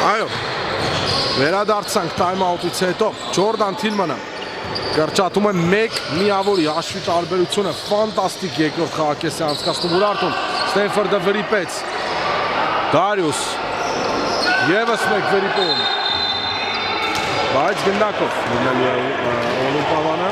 Այո, վերադարձանք time out-ից հետո Ջորդան Թիլմանը կրճատում է 1 միավորի հաշվի տարբերությունը ֆանտաստիկ երկրորդ խաղակեսի անցկացնում Ուրարտուն Ստենֆորդը վրիպեց Դարիուս Եվս մեկ վրիպում բայց գնդակով լինելու է Օլիմպիավանը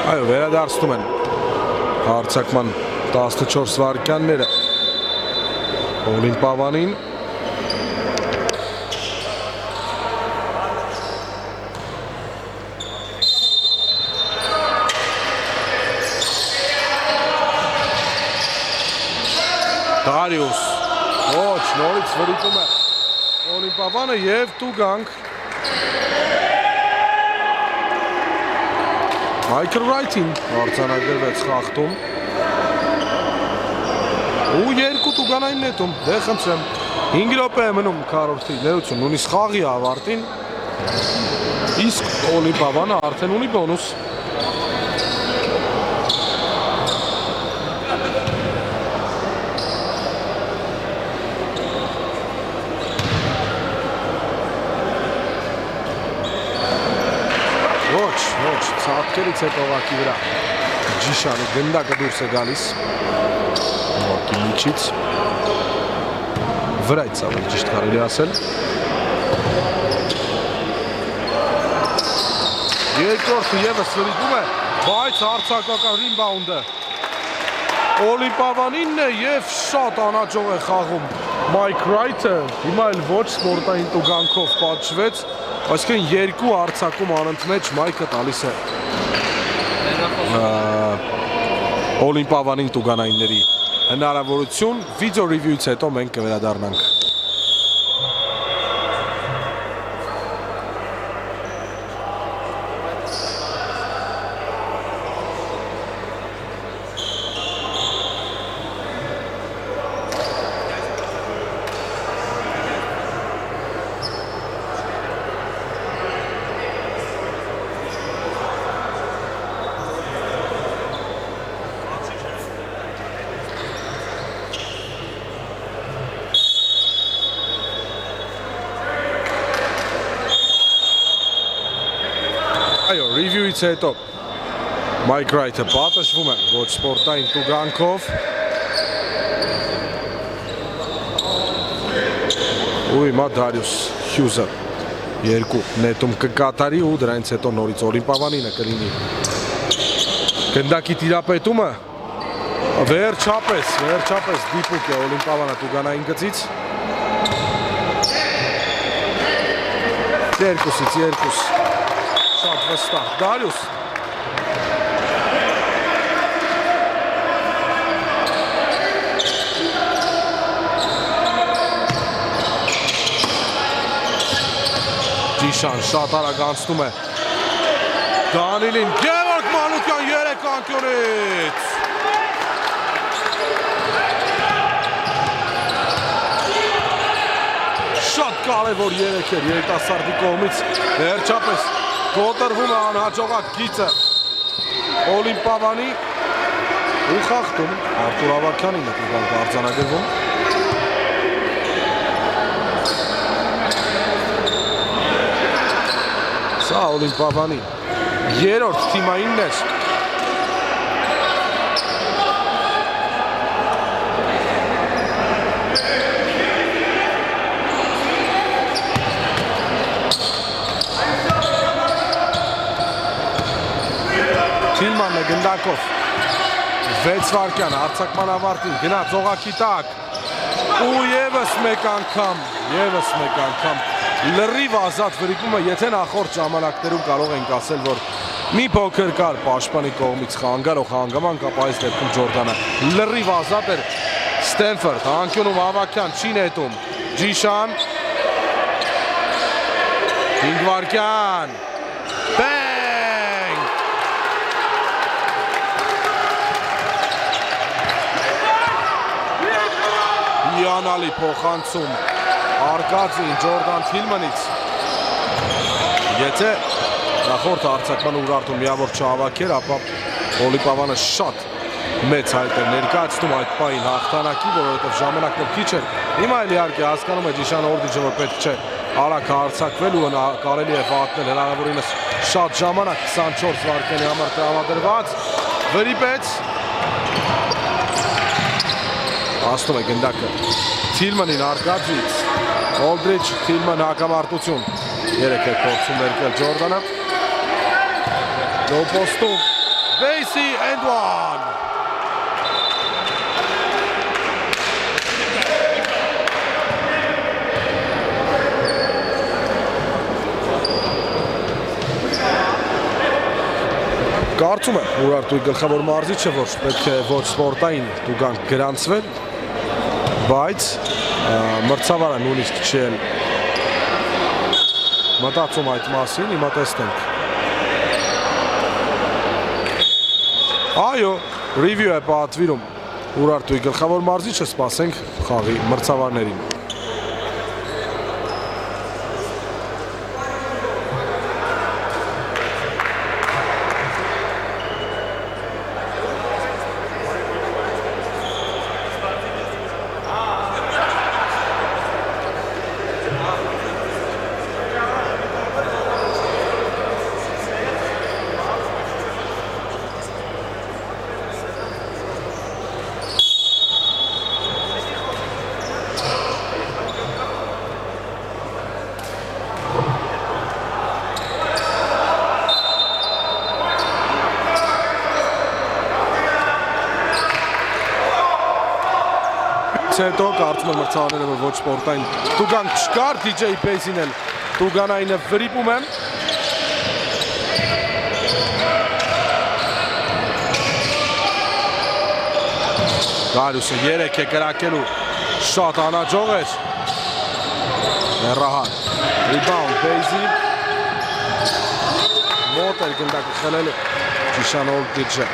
Այո, վերադարձնում են հարցակման 14 վայրկյանները Օլին Պավանին Դարիուս ոչ, նորից վրիպում է Օլին Պավանը և տուգանք Մայքլ Ռայթին արձանագրվեց խախտում ու երկու տուգանային նետում, դե խնդրեմ 5 րոպե է մնում քառորդի ներություն, նույնիսկ խաղի ավարտին իսկ Օլին Պավանը արդեն ունի բոնուս Ոչ, ծաղկերից հետ ողակի վրա Ջիշանի գնդակը դուրս է գալիս Ողակի միջից Վրայց ավելի ճիշտ կարելի ասել Երկրորդը ևս վրիպում է բայց արձակական ռիբաունդը Օլին Պավանինն է և շատ անհաջող է խաղում Մայք Ռայթը հիմա էլ ոչ սպորտային տուգանքով պատժվեց Այսինքն երկու արձակում անընդմեջ Մայքը տալիս է Օլին Պավանին տուգանայինների հնարավորություն վիդեո ռիվյուից հետո մենք կվերադառնանք Այո, ռիվյուից հետո Մայք Ռայթը պատժվում է ոչ սպորտային տուգանքով ու հիմա Դարիուս Հյուզը երկու նետում կկատարի ու դրանից հետո նորից Օլին Պավանինը կլինի գնդակի տիրապետումը վերջապես դիպուկ է Օլին Պավանը տուգանային գծից երկուսից երկուս Շատ վստահ, Դարիուս Ջիշան շատ արագ անցնում է Դանիլին, Գևորգ Մանուկյան 3 անկյունից Շատ կարևոր 3 էր երիտասարդի կողմից վերջապես Կոտրվում է անհաջողակ գիծը Օլին Պավանի ու խախտում Արտուր Ավագյանին է տուգանքը արձանագրվում Սա Օլին Պավանի երրորդ թիմայինն էր Թիլմանն է գնդակով 6 վայրկյան արձակման ավարտին գնաց օղակի տակ ու ևս մեկ անգամ լրիվ ազատ վրիպումը եթե նախորդ ժամանակներում կարող ենք ասել որ մի փոքր կար պաշտպանի կողմից խանգարող հանգամանք ապա այս դեպքում Ջորդանը լրիվ ազատ էր Ստենֆորդ անկյունում Ավագյան չի նետում Ջիշան 5 վայրկյան Հիանալի փոխանցում Արկադին Ջորդան Թիլմանից Եթե նախորդ արձակման Ուրարտուն միավոր չհավաքեր, ապա Օլին Պավանը շատ մեծ հայտ էր ներկայացնում այդ պահին հաղթանակի, որովհետև ժամանակն էլ քիչ էր։ Հիմա էլ իհարկե հասկանում է Ջիշան Օրդիջը, որ պետք չէ արագ հարձակվել ու կարելի է վատնել հնարավորինս շատ ժամանակ 24 վայրկյանի համար տրամադրված վրիպեց Աստում է գնդակը Թիլմանին Արկադից Օլդրիչ Թիլման հակամարտություն 3 է փորձում ներկել Ջորդանը Դոպոստում Basie and one. Կարծում եմ Ուրարտուի գլխավոր մարզիչը, որ պետք է ոչ սպորտային տուգանք գրանցվել, բայց մրցավարը նույնիսկ չել մտածում այդ մասին, հիմա տեսնենք։ Այո, ռիվյու է պատվիրում Ուրարտուի գլխավոր մարզիչը, սպասենք խաղի մրցավարներին։ Հետո կարծում եմ մրցավարները, որ ոչ սպորտային տուգանք չկար, DJ Basie-ն էլ տուգանայինը վրիպում է։ Գարուսը 3 է կրակելու, շատ անաճող էր։ Հեռահար, rebound Basie, մոտ էր գնդակը խլելու Ճիշանով դիջը։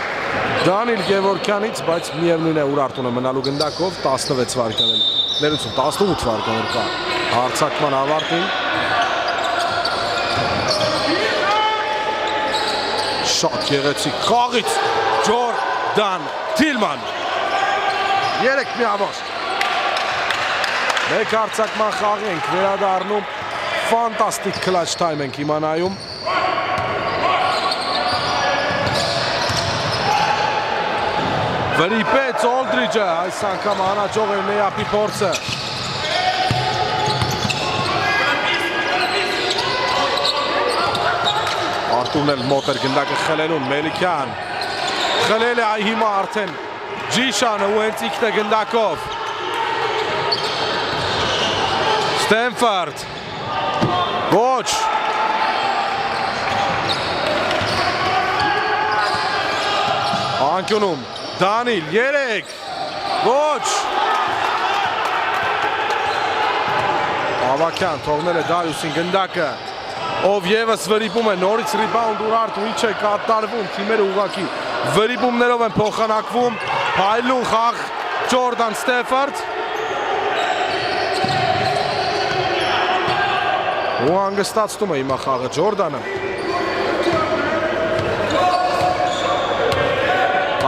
Դանիլ Գևորքյանից, բայց միևնույն է Ուրարտուն է մնալու գնդակով 16 վայրկյանել, ներեցում 18 վայրկյանել կա հարցակման ավարտին։ Շատ գեղեցիկ խաղից Ջորդան Թիլման 3 միավոր։ Մեկ հարցակման խաղի ենք վերադառնում, ֆանտաստիկ քլաչ թայմ ենք հիմա նայում։ Վրիպեց Օլդրիջը, այս անգամ անաճող էր Նեյապի փորձը։ Արտուրն էլ մոտ էր գնդակը խլելուն, Մելիքյան խլել է հիմա արդեն Ջիշանը ու հենց իքտ է գնդակով։ Ստենֆորդ, ոչ։ Անկյունում Դանիլ, 3, ոչ։ Ավակյան թողնել է Դարիուսին գնդակը, ով եւս վրիպում է, նորից ռիբաունդ Ուրարտու, ինչ է կատարվում, թիմերը ուղղակի վրիպումներով են փոխանակվում, փայլուն խաղ Ջորդան Ստենֆորդ։ Ու հանգստացնում է հիմա խաղը Ջորդանը։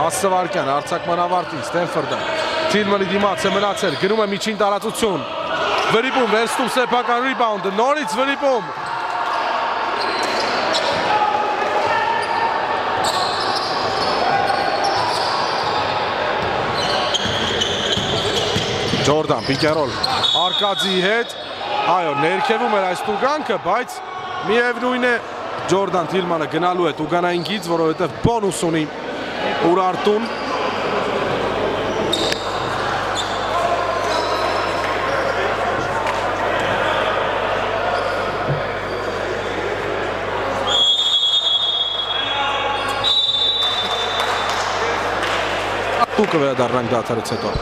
Հասցվարկյան, հարցակման ավարտին, Ստենֆորդը Թիլմանի դիմաց է մնացել, գնում է միջին տարածություն, վրիպում, վերստում սեփական ռիբաունդը, նորից վրիպում։ Ջորդան, պիկերոլ, Արկադիի հետ, այո, ներքևում էր այս տուգանքը, բայց միևնույն է Ջորդան Թիլմանը գնալու է տուգանային գիծ, որովհետև բոնուս ունի Ուրարտուն։ Տուկը վերադառնանք դադարից հետո։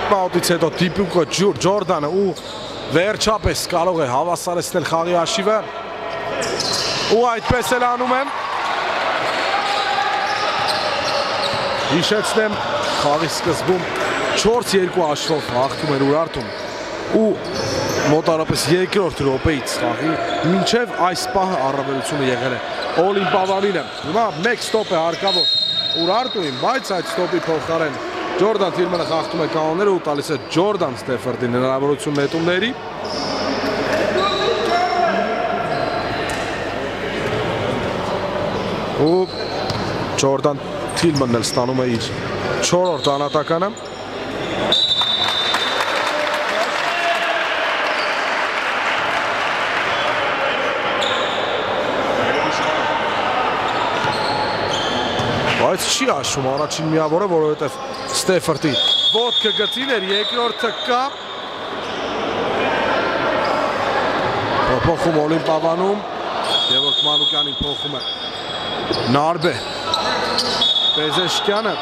Տայմաուտից հետո դիպուկը Ջորդանը ու վերջապես կարող է հավասարեցնել խաղի հաշիվը ու այդպես էլ անում են հիշեցնեմ խաղի սկզբում 4-2 հաշվով հաղթում էր Ուրարտուն ու մոտարապես երկրորդ րոպեից խաղի մինչև այս պահը առավելությունը եղել է Օլին Պավանինը հիմա մեկ ստոպ է հարկավոր Ուրարտուին բայց այդ ստոպի փոխարեն Ջորդան Թիլմանը խաղթում է կանոնները ու տալիս է Ջորդան Ստեֆորդին հնարավորություն նետումների ու Ջորդան Թիլմանն էլ ստանում է իր 4-րդ անատականը բայց չի աշում առաջին միավորը, որովհետև Ստեֆորդի ոտքը գծին էր, երկրորդը կա փոխում Օլին Պավանում Գևորգ Մանուկյանին փոխում է Նարբե Պեզեշկյանը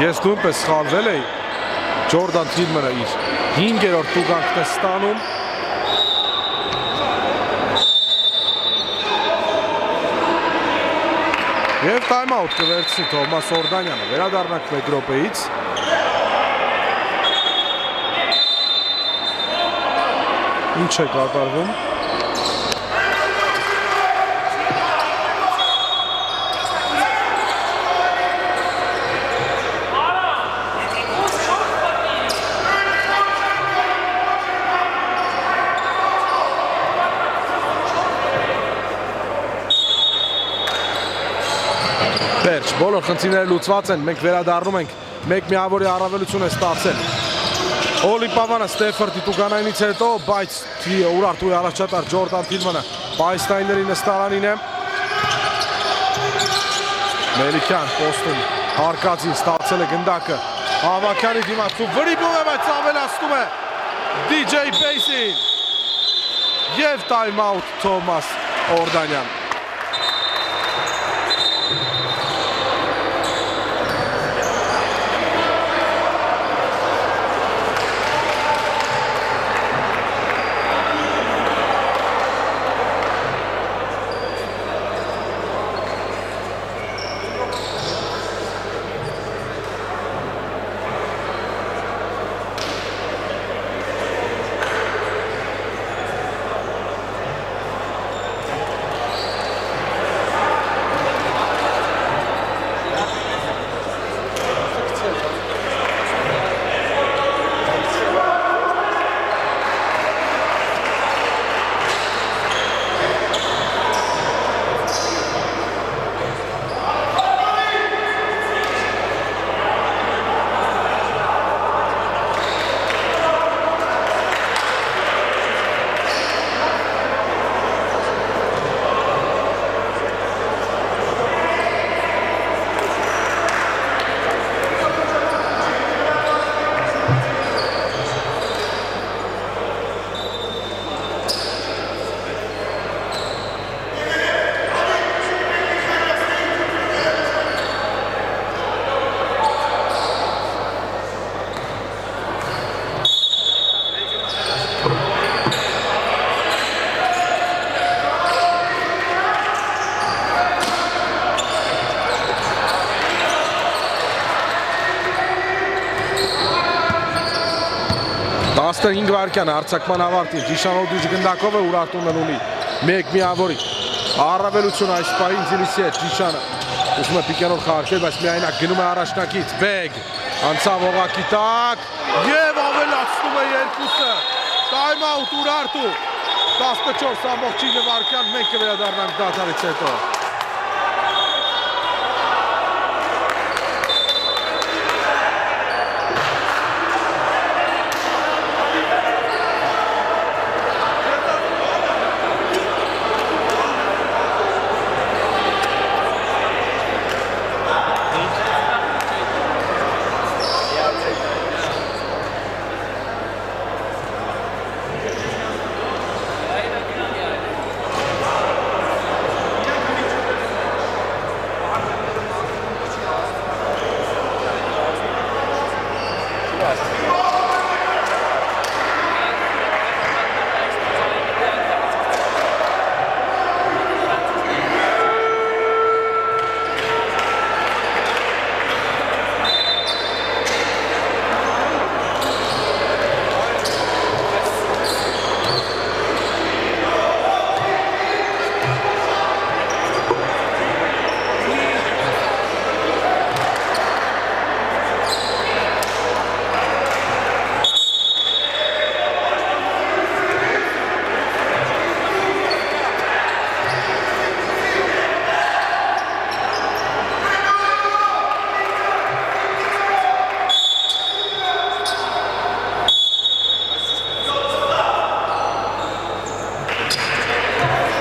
Ես նույնպես սխալվել էի Ջորդան Թիլմանը իր 5-րդ տուգանքն է ստանում Եվ տայմաուտ կվերցնի Թովմաս Օրդանյանը վերադառնանք մեկ րոպեից Ինչ է կատարվում Բոլոր խնդիրները լուծված են, մենք վերադառնում ենք, մեկ միավորի առավելություն է ստացել Օլի Պավանը Ստեֆորդի տուգանայինից հետո, բայց Ուրարտուի առաջատար Ջորդան Թիլմանը պայստայինների նստարանին է Մելիքյան պոստում հարկածին ստացել է գնդակը Հավաքյանի դիմացու վրիպում է, բայց ավելացնում է DJ Basin և տայմաուտ Թովմաս Օրդանյան 15 վայրկյան արձակման ավարտին Ջիշանով դիժ գնդակով է Ուրարտունն ունի մեկ միավորի առավելություն այս պահին Զինիսի հետ Ջիշանը ուզում է պիկենով խաղարկել, բայց միայնակ գնում է առաջնակից Բեգ անցավ օղակի տակ եւ ավելացնում է երկուսը time out Ուրարտու 14.9 վայրկյան մենք կվերադառնանք դադարից հետո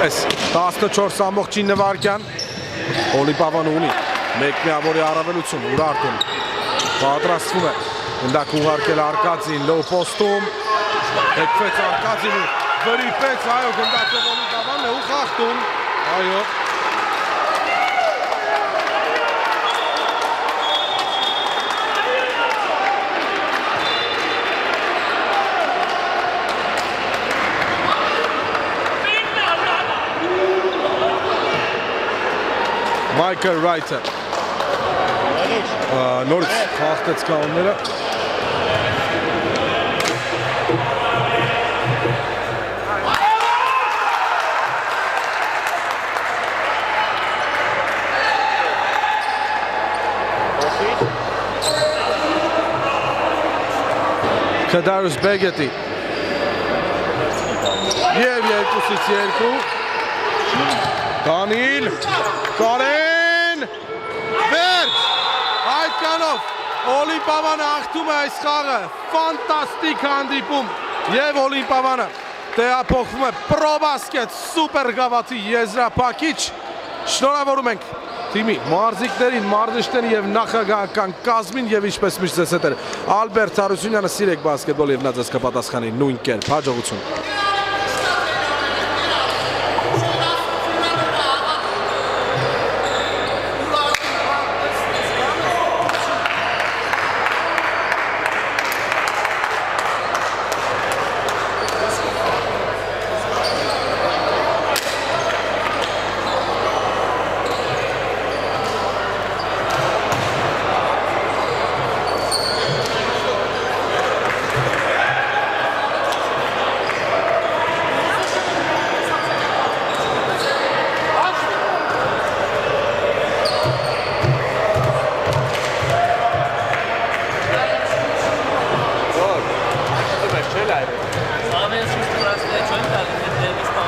Այս 14.9 վայրկյան Օլիմպիավան ունի մեկ միավորի առավելություն Ուրարտուն պատրաստվում է գնդակ ուղարկել Արկադին լոու պոստում հեկվեց Արկադին ու վրիպեց այո գնդակով Օլիմպիավանն է ու խախտում այո Michael Wright նորից խախտեց կանոնները Kadarius Begeti եւ երկուսից երկու Դանիլ Կարեն Վերջ այդքանով Օլիմպիավանը աղթում է այս խաղը ֆանտաստիկ հանդիպում եւ Օլիմպիավանը տեղափոխվում է պրոբասկետ սուպեր գավաթի եզրափակիչ շնորհավորում ենք թիմի մարզիկներին, մարզիչներին եւ նախագահական կազմին եւ ինչպես միշտ ձեզ հետ է Ալբերտ Հարությունյանը սիրեք բասկետբոլ եւ նա ձեզ կպատասխանի նույն կերպ հաջողություն
Sabe, eu acho que